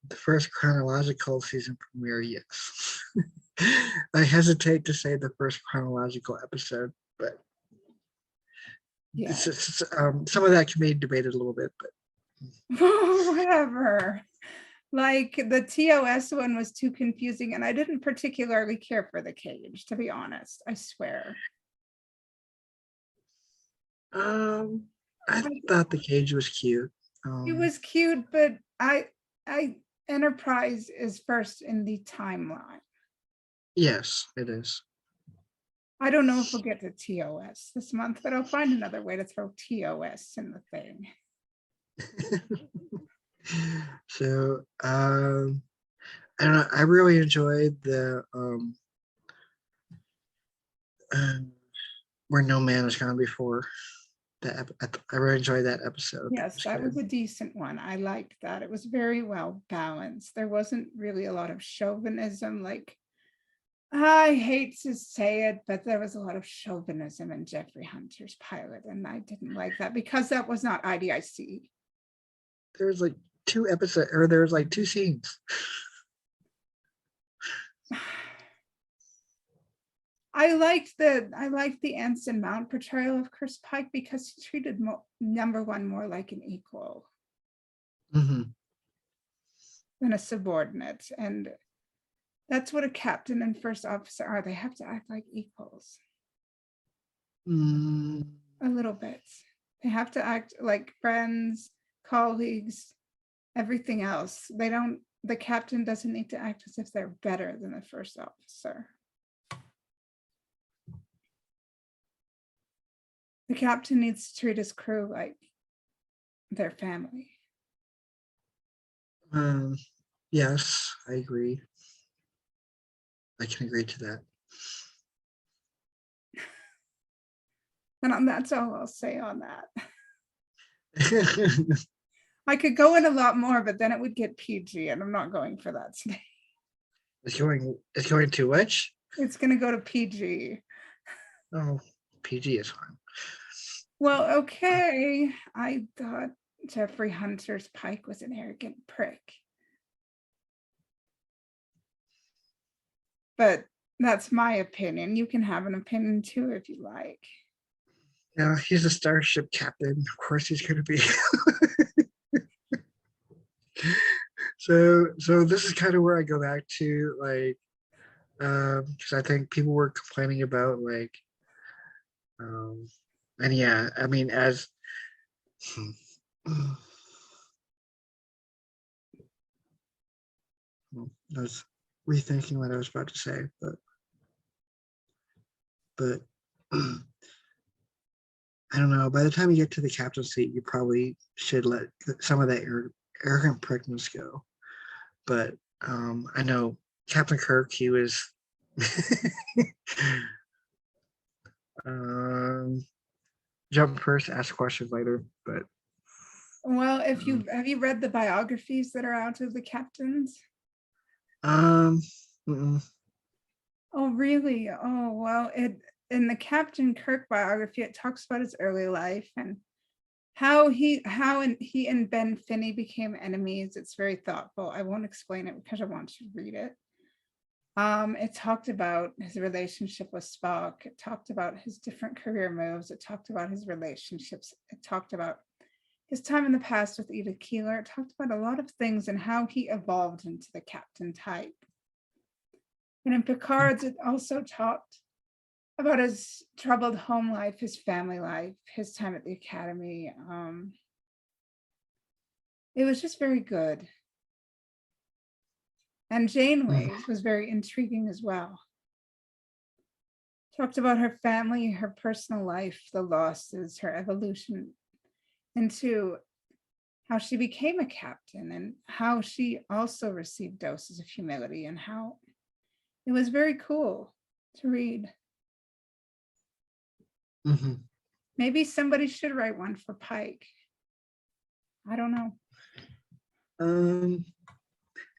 The first chronological season premiere, yes. I hesitate to say the first chronological episode, but
Yeah.
Some of that can be debated a little bit, but
Whatever. Like the TOS one was too confusing, and I didn't particularly care for the cage, to be honest. I swear.
I thought the cage was cute.
It was cute, but I Enterprise is first in the timeline.
Yes, it is.
I don't know if we'll get to TOS this month, but I'll find another way to throw TOS in the thing.
So I don't know. I really enjoyed the Where No Man Has Gone Before. I really enjoyed that episode.
Yes, that was a decent one. I liked that. It was very well balanced. There wasn't really a lot of chauvinism. Like, I hate to say it, but there was a lot of chauvinism in Jeffrey Hunter's pilot, and I didn't like that because that was not IDIC.
There was like 2 episodes, or there was like 2 scenes.
I liked the Anson Mount portrayal of Chris Pike because he treated number one more like an equal
Mhm.
than a subordinate, and that's what a captain and first officer are. They have to act like equals
Mm,
a little bit. They have to act like friends, colleagues, everything else. The captain doesn't need to act as if they're better than the first officer. The captain needs to treat his crew like their family.
yes, I agree. I can agree to that.
And that's all I'll say on that. I could go in a lot more, but then it would get PG, and I'm not going for that today.
It's going to which?
It's going to go to PG.
Oh, PG is fine.
Well, okay. I thought Jeffrey Hunter's Pike was an arrogant prick. But that's my opinion. You can have an opinion too if you like.
Yeah, he's a Starship captain. Of course he's going to be. So this is kind of where I go back to, like, because I think people were complaining about, like, and yeah, I mean, as I was rethinking what I was about to say, but I don't know. By the time you get to the captain's seat, you probably should let some of that arrogant prickness go. But I know Captain Kirk, he was jump first, ask questions later. But
Well, have you read the biographies that are out of the captains?
mm-mm.
Oh, really? Oh, well, in the Captain Kirk biography, it talks about his early life and how he and Ben Finney became enemies. It's very thoughtful. I won't explain it because I want you to read it. It talked about his relationship with Spock. It talked about his different career moves. It talked about his relationships. It talked about his time in the past with Edith Keeler. It talked about a lot of things and how he evolved into the captain type. And in Picard's, it also talked about his troubled home life, his family life, his time at the academy. It was just very good. And Janeway's was very intriguing as well. Talked about her family, her personal life, the losses, her evolution into how she became a captain and how she also received doses of humility, and how it was very cool to read.
Mm-hmm.
Maybe somebody should write one for Pike. I don't know.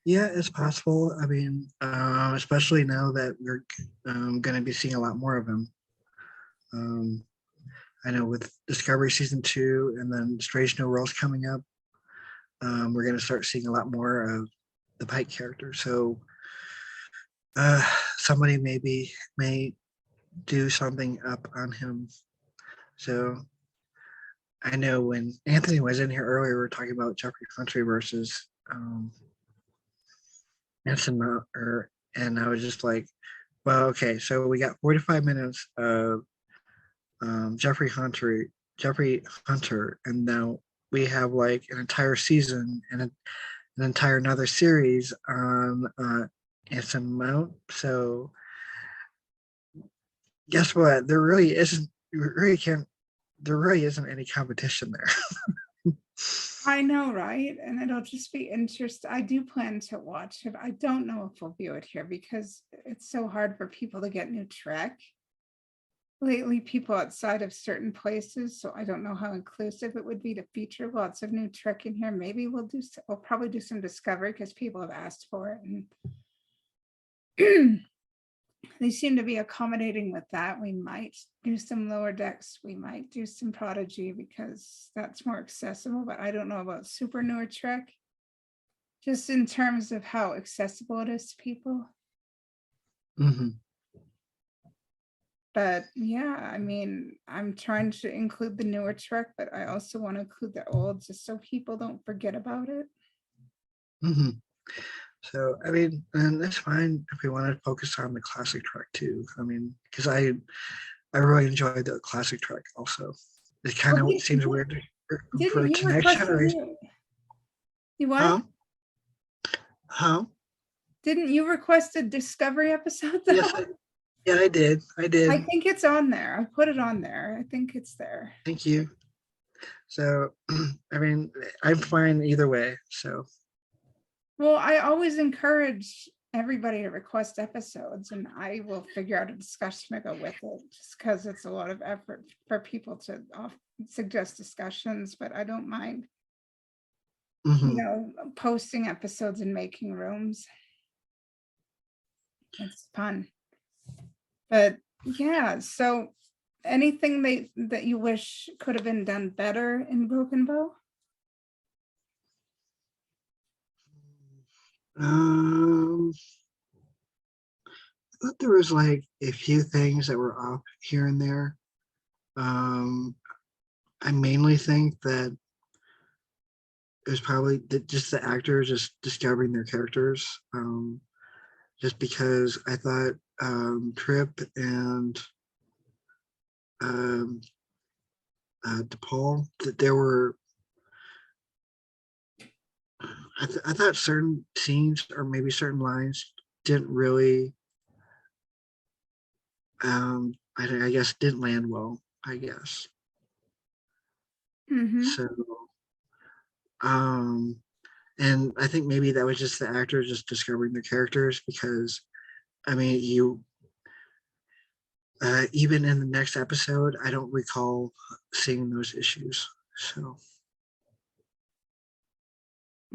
Yeah, it's possible. I mean, especially now that we're going to be seeing a lot more of him. I know with Discovery Season 2 and then Strange New Worlds coming up, we're going to start seeing a lot more of the Pike character. So somebody may do something up on him. So I know when Anthony was in here earlier, we were talking about Jeffrey Country versus Anson Mount, and I was just like, well, okay, so we got 45 minutes of Jeffrey Hunter, and now we have like an entire season and an entire another series on Anson Mount. So guess what? There really isn't. You really can't. There really isn't any competition there.
I know, right? And it'll just be interesting. I do plan to watch it. I don't know if we'll view it here because it's so hard for people to get new Trek. Lately, people outside of certain places, so I don't know how inclusive it would be to feature lots of new Trek in here. Maybe we'll probably do some Discovery because people have asked for it, and they seem to be accommodating with that. We might do some Lower Decks. We might do some Prodigy because that's more accessible, but I don't know about super newer Trek. Just in terms of how accessible it is to people.
Mhm.
But yeah, I mean, I'm trying to include the newer Trek, but I also want to include the old just so people don't forget about it.
Mhm. So I mean, and that's fine if we want to focus on the classic Trek too. I mean, because I really enjoy the classic Trek also. It kind
Well,
of seems weird for
didn't
it
you
to next
request a
generation.
you what?
Huh? Huh?
Didn't you request a Discovery episode
Yes,
though?
yeah, I did. I did.
I think it's on there. I put it on there. I think it's there.
Thank you. So, I mean, I'm fine either way. So,
Well, I always encourage everybody to request episodes, and I will figure out a discussion to go with it, just because it's a lot of effort for people to suggest discussions, but I don't mind,
mhm.
posting episodes and making rooms. It's fun. But yeah, so anything that you wish could have been done better in Broken Bow?
Um, I thought there was like a few things that were off here and there. Um, I mainly think that it was probably just the actors just discovering their characters. Just because I thought Trip and um, DePaul that there were. I thought certain scenes or maybe certain lines didn't really. I guess didn't land well. I guess
Mm-hmm.
so. Um, and I think maybe that was just the actors just discovering their characters because I mean you even in the next episode I don't recall seeing those issues. So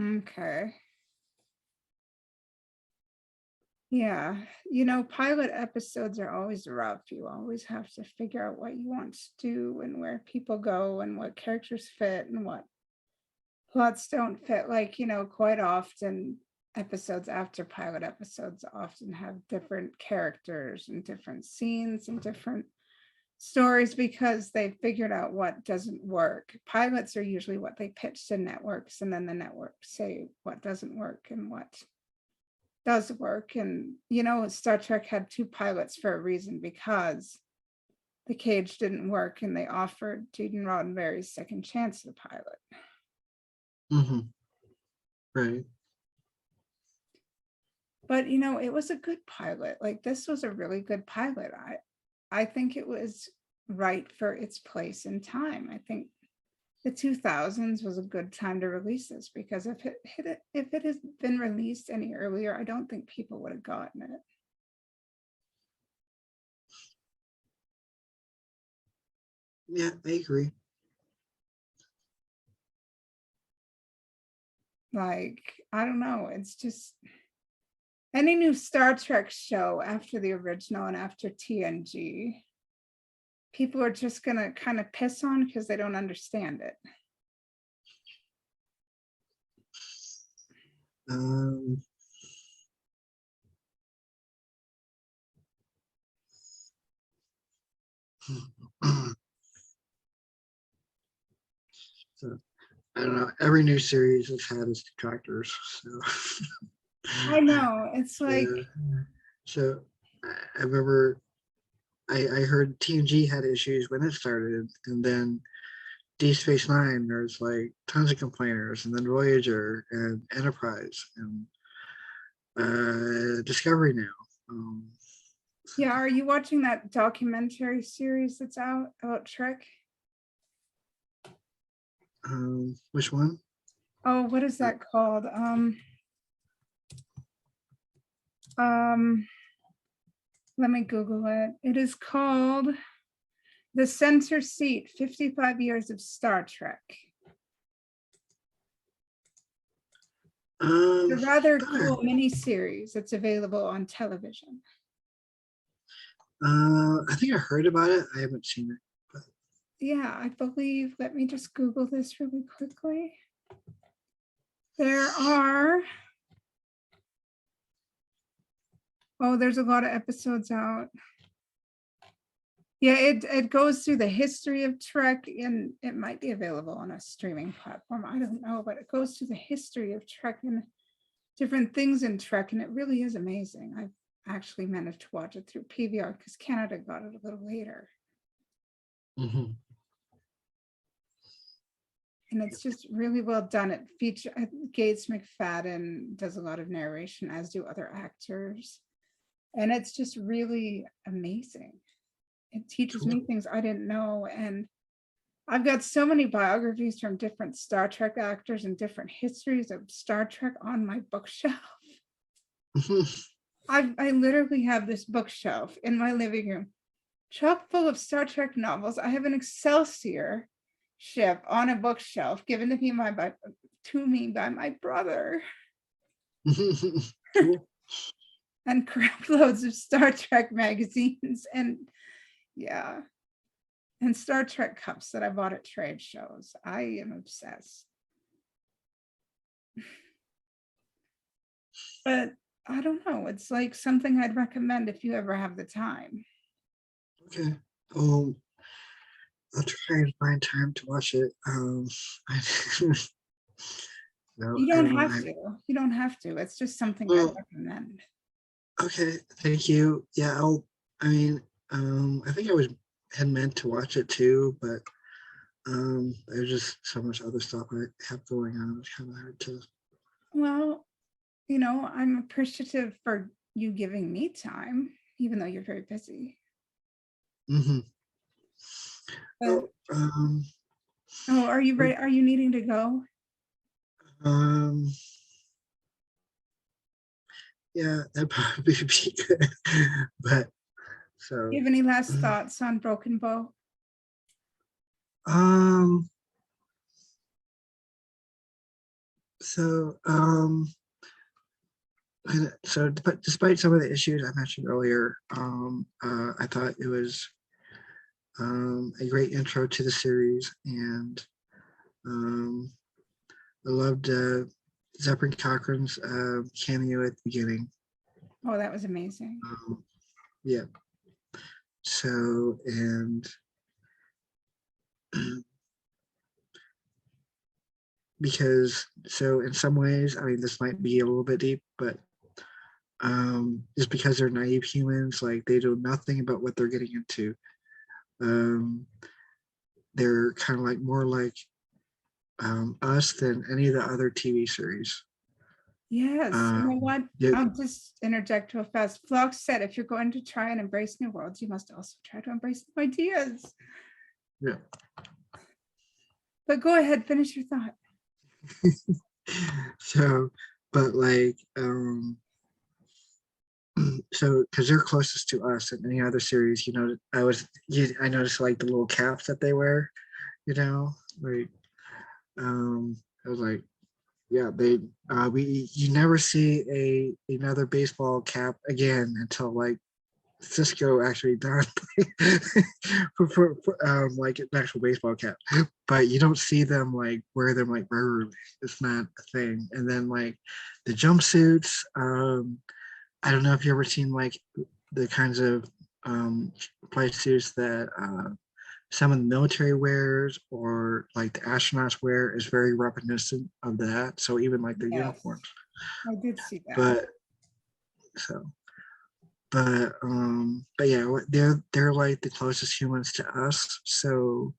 Okay. Yeah, pilot episodes are always rough. You always have to figure out what you want to do and where people go and what characters fit and what plots don't fit. Like, quite often episodes after pilot episodes often have different characters and different scenes and different stories because they figured out what doesn't work. Pilots are usually what they pitch to networks, and then the networks say what doesn't work and what does work. And Star Trek had two pilots for a reason, because the cage didn't work and they offered Gene Roddenberry's second chance to the pilot.
mhm, right.
But it was a good pilot. Like, this was a really good pilot. I think it was right for its place in time. I think the 2000s was a good time to release this, because if it had been released any earlier, I don't think people would have gotten it.
Yeah, I agree.
Like, I don't know. It's just any new Star Trek show after the original and after TNG, people are just gonna kind of piss on because they don't understand it.
Um, So I don't know. Every new series has had its detractors. So
I know. It's like,
yeah. So I remember I heard TNG had issues when it started, and then D Space Nine, there's like tons of complainers, and then Voyager and Enterprise and Discovery now.
yeah, are you watching that documentary series that's out about Trek?
Which one?
Oh, what is that called? Let me Google it. It is called The Center Seat, 55 Years of Star Trek. It's a rather cool mini-series that's available on television.
I think I heard about it. I haven't seen it. But
Yeah, I believe, let me just Google this really quickly. There are, oh, there's a lot of episodes out. Yeah, it goes through the history of Trek, and it might be available on a streaming platform. I don't know, but it goes through the history of Trek and different things in Trek, and it really is amazing. I've actually managed to watch it through PVR because Canada got it a little later.
Mhm.
And it's just really well done. It features Gates McFadden does a lot of narration, as do other actors. And it's just really amazing. It teaches me things I didn't know. And I've got so many biographies from different Star Trek actors and different histories of Star Trek on my bookshelf. I literally have this bookshelf in my living room, chock full of Star Trek novels. I have an Excelsior ship on a bookshelf given to me by my brother,
Cool.
and crap loads of Star Trek magazines, and yeah, and Star Trek cups that I bought at trade shows. I am obsessed. But I don't know, it's like something I'd recommend if you ever have the time.
Okay. I'll try and find time to watch it. No,
You
I
don't
don't know.
have to. You don't have to. It's just something I
Well,
recommend.
okay, thank you. Yeah, I mean, I think had meant to watch it too, but there's just so much other stuff I have going on. It's kind of hard to.
Well, I'm appreciative for you giving me time, even though you're very busy.
Mm-hmm.
But,
Oh,
are you ready? Are you needing to go?
Yeah, that'd probably be good. But so,
Do you have any last thoughts on Broken Bow?
um, so, but despite some of the issues I mentioned earlier, I thought it was a great intro to the series, and I loved Zeppelin Cochran's cameo at the beginning.
Oh, that was amazing.
Yeah. So, and because, so in some ways, I mean, this might be a little bit deep, but just because they're naive humans, like they know nothing about what they're getting into. They're kind of like more like us than any of the other TV series.
Yes. You know what?
Yeah,
I'll just interject real fast. Phlox said, if you're going to try and embrace new worlds, you must also try to embrace new ideas.
yeah.
But go ahead, finish your thought.
So, but like, so because they're closest to us in any other series, I noticed like the little caps that they wear, like, I was like, yeah, you never see another baseball cap again until like Cisco actually done for like an actual baseball cap, but you don't see them like wear them like regularly. It's not a thing. And then like the jumpsuits, I don't know if you ever seen like the kinds of play suits that some of the military wears or like the astronauts wear is very reminiscent of that. So even like their
Yes,
uniforms.
I did see that.
But so but yeah, they're like the closest humans to us. So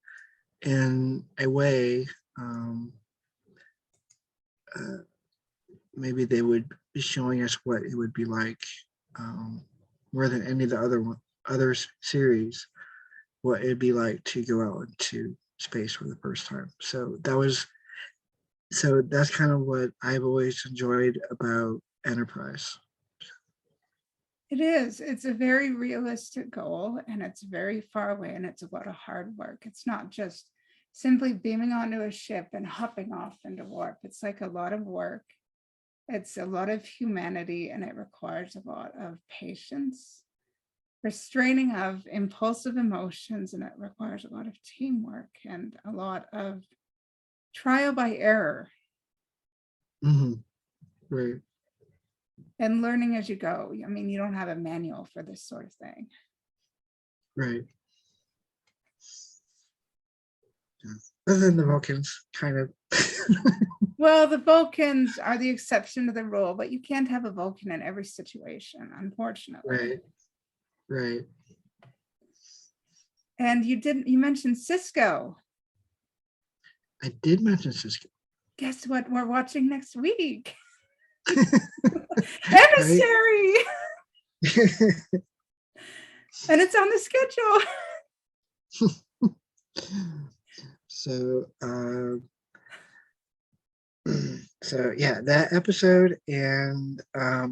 in a way, uh, maybe they would be showing us what it would be like, more than any of the other series, what it'd be like to go out into space for the first time. So that's kind of what I've always enjoyed about Enterprise.
It is. It's a very realistic goal, and it's very far away, and it's a lot of hard work. It's not just simply beaming onto a ship and hopping off into warp. It's like a lot of work. It's a lot of humanity, and it requires a lot of patience, restraining of impulsive emotions, and it requires a lot of teamwork and a lot of trial by error
Mm-hmm. Right.
and learning as you go. I mean, you don't have a manual for this sort of thing.
Right. Yeah. Other than the Vulcans, kind of.
Well, the Vulcans are the exception to the rule, but you can't have a Vulcan in every situation, unfortunately.
Right. Right.
And you mentioned Cisco.
I did mention Cisco.
Guess what we're watching next week?
Right?
Emissary! And it's on the schedule.
So, so yeah, that episode and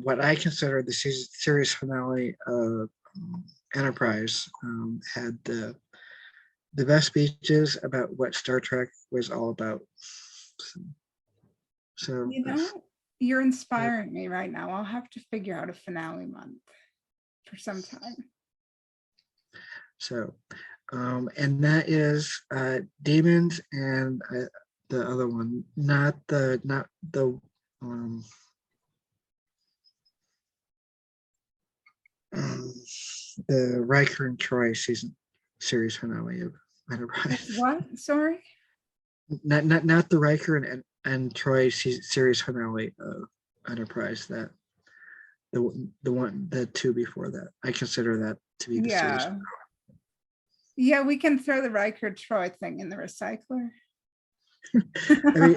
what I consider the series finale of Enterprise had the best speeches about what Star Trek was all about. So
You know, you're inspiring me right now. I'll have to figure out a finale month for some time.
So, and that is Demons and the other one, not the the Riker and Troy series finale of Enterprise.
What? Sorry?
Not the Riker and Troy series finale of Enterprise. That the two before that. I consider that to be the series.
Yeah. Yeah, we can throw the Riker Troy thing in the recycler.
I mean,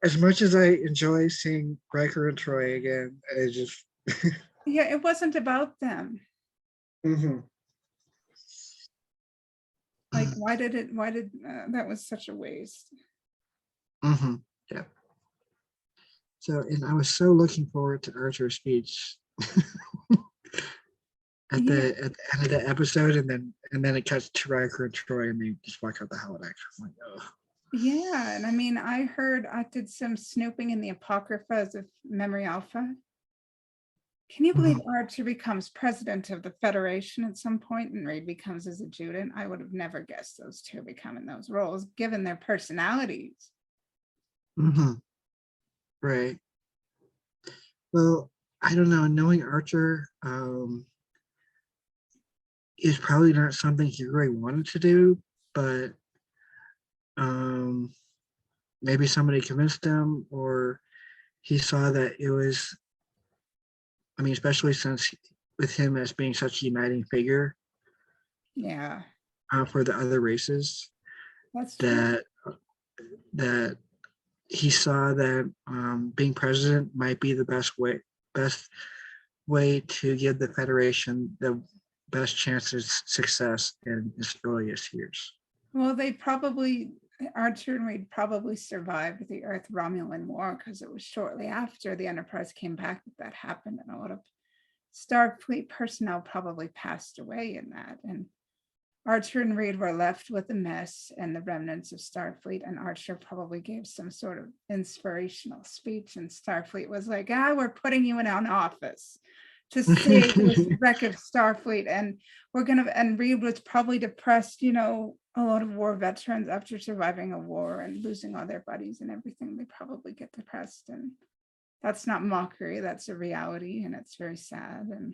as much as I enjoy seeing Riker and Troy again, I just
Yeah, it wasn't about them.
mm-hmm.
Like, why did that was such a waste.
Mm-hmm. Yeah. So, and I was so looking forward to Archer's speech at the end of the episode, and then it cuts to Riker and Troy, and they just walk out the holodeck. I'm like, oh.
Yeah, and I mean, I did some snooping in the Apocryphas of Memory Alpha. Can you believe Archer becomes president of the Federation at some point and Reed becomes his adjutant? I would have never guessed those two becoming those roles, given their personalities.
Mm-hmm. Right. Well, I don't know. Knowing Archer is probably not something he really wanted to do, but maybe somebody convinced him, or he saw that it was. I mean, especially since with him as being such a uniting figure,
Yeah,
for the other races,
that's true.
that he saw that being president might be the best way to give the Federation the best chance of success in its earliest years.
Well, Archer and Reed probably survived the Earth Romulan War because it was shortly after the Enterprise came back that happened, and a lot of Starfleet personnel probably passed away in that. And Archer and Reed were left with a mess and the remnants of Starfleet, and Archer probably gave some sort of inspirational speech, and Starfleet was like, we're putting you in an office to save this wreck of Starfleet, and and Reed was probably depressed, a lot of war veterans after surviving a war and losing all their buddies and everything, they probably get depressed, and that's not mockery, that's a reality, and it's very sad. And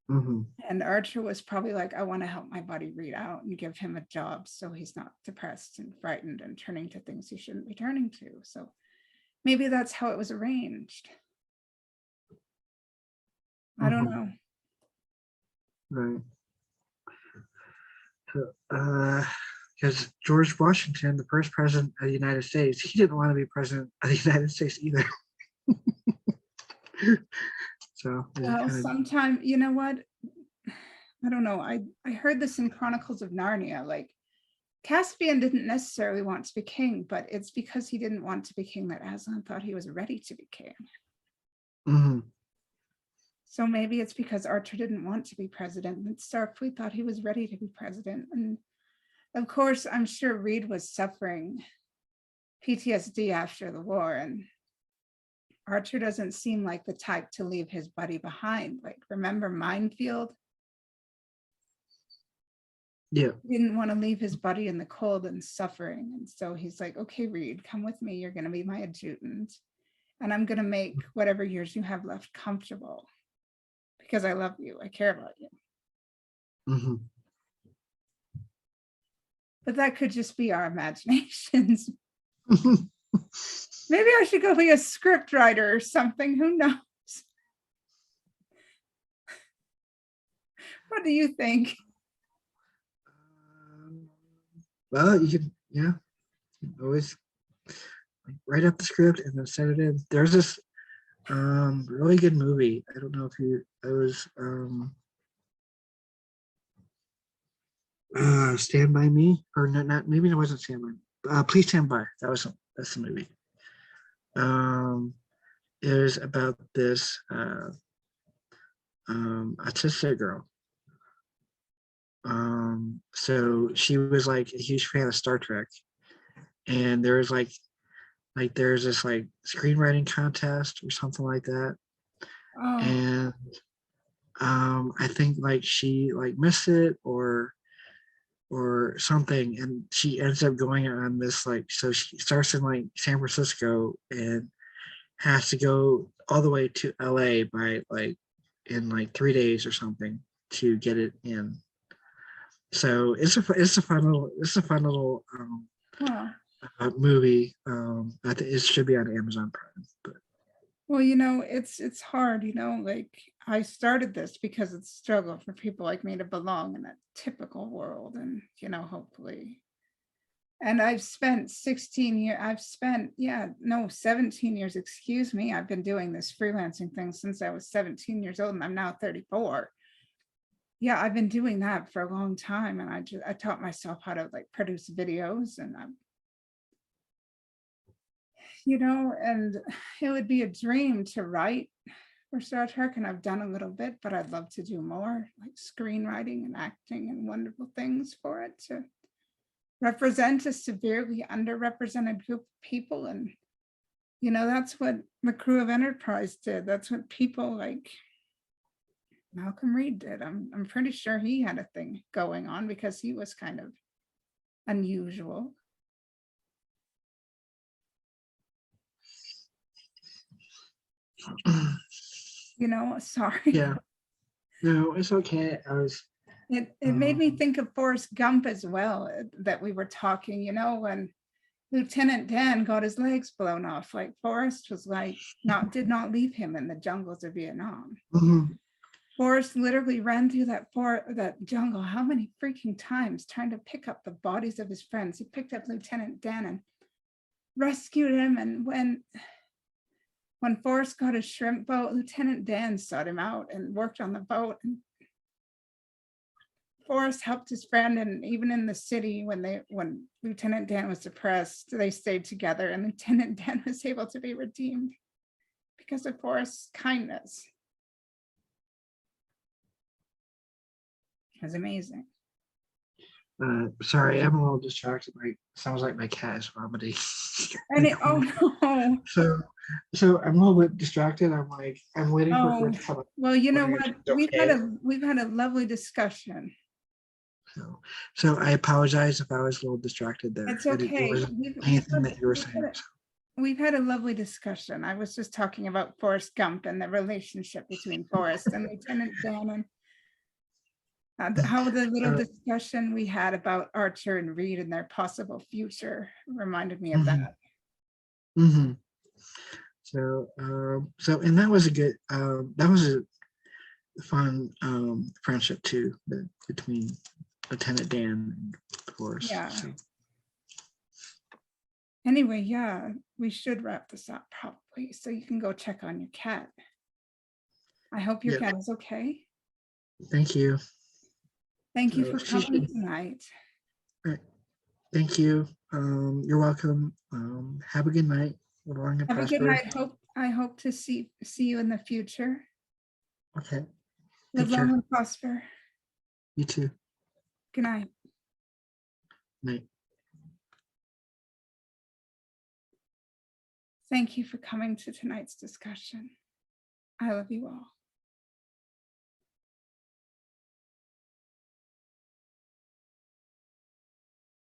Mm-hmm.
And Archer was probably like, I want to help my buddy read out and give him a job so he's not depressed and frightened and turning to things he shouldn't be turning to. So maybe that's how it was arranged. I don't know.
Right. So, because George Washington, the first president of the United States, he didn't want to be president of the United States either. So
Well, sometime, you know what? I don't know. I heard this in Chronicles of Narnia. Like, Caspian didn't necessarily want to be king, but it's because he didn't want to be king that Aslan thought he was ready to be king.
Mm-hmm.
So maybe it's because Archer didn't want to be president and Starfleet thought he was ready to be president. And of course, I'm sure Reed was suffering PTSD after the war, and Archer doesn't seem like the type to leave his buddy behind. Like, remember Minefield?
Yeah.
He didn't want to leave his buddy in the cold and suffering. And so he's like, okay, Reed, come with me. You're going to be my adjutant. And I'm going to make whatever years you have left comfortable because I love you. I care about you.
Mm-hmm.
But that could just be our imaginations. Maybe I should go be a script writer or something. Who knows? What do you think?
Well, you can, yeah, always write up the script and then send it in. There's this really good movie. I don't know if it was Stand By Me, or not, maybe it wasn't Stand By Me. Please Stand By. That's the movie. It was about this autistic girl. So she was like a huge fan of Star Trek, and there was like there's this like screenwriting contest or something like that.
Oh,
And I think like she like missed it or something, and she ends up going on this like, so she starts in like San Francisco and has to go all the way to LA by like in like 3 days or something to get it in. So it's a fun little
wow.
movie. I think it should be on Amazon Prime. But
Well, you know, it's hard, you know, like I started this because it's a struggle for people like me to belong in a typical world and, you know, hopefully. And I've spent 16 years, 17 years, excuse me. I've been doing this freelancing thing since I was 17 years old and I'm now 34. Yeah, I've been doing that for a long time. And I taught myself how to like produce videos and I'm, you know, and it would be a dream to write for Star Trek, and I've done a little bit, but I'd love to do more, like screenwriting and acting and wonderful things for it to represent a severely underrepresented group of people. And, you know, that's what the crew of Enterprise did. That's what people like Malcolm Reed did. I'm pretty sure he had a thing going on because he was kind of unusual. You know, sorry.
yeah, no, it's okay.
It made me think of Forrest Gump as well, that we were talking, you know, when Lieutenant Dan got his legs blown off, like Forrest was like, did not leave him in the jungles of Vietnam.
Mm-hmm.
Forrest literally ran through that jungle how many freaking times trying to pick up the bodies of his friends. He picked up Lieutenant Dan and rescued him. And when Forrest got his shrimp boat, Lieutenant Dan sought him out and worked on the boat. And Forrest helped his friend, and even in the city, when Lieutenant Dan was depressed, they stayed together, and Lieutenant Dan was able to be redeemed because of Forrest's kindness. It was amazing.
Sorry, I'm a little distracted. Sounds like my cat is vomiting.
And oh no.
So I'm a little bit distracted. I'm waiting for her to come up.
Well, you know
Wondering
what?
if it's okay.
We've had a lovely discussion.
So I apologize if I was a little distracted there.
It's okay.
It wasn't anything that you were saying.
We've had a lovely discussion. I was just talking about Forrest Gump and the relationship between Forrest and Lieutenant Dan. And How the little
Uh,
discussion we had about Archer and Reed and their possible future reminded me of
Mhm.
that.
hmm So and that was a good, that was a fun friendship too, between Lieutenant Dan and Forrest.
Yeah.
So,
Anyway, yeah, we should wrap this up probably, so you can go check on your cat. I hope your
yeah,
cat is okay.
thank you.
Thank you
So
for
she
coming
should,
tonight.
right, thank you. You're welcome. Have a good night. Live long and
Have a good
prosper.
night. I hope to see you in the future.
Okay.
Live
Take
long
care.
and prosper.
You too.
Good night.
Night.
Thank you for coming to tonight's discussion. I love you all.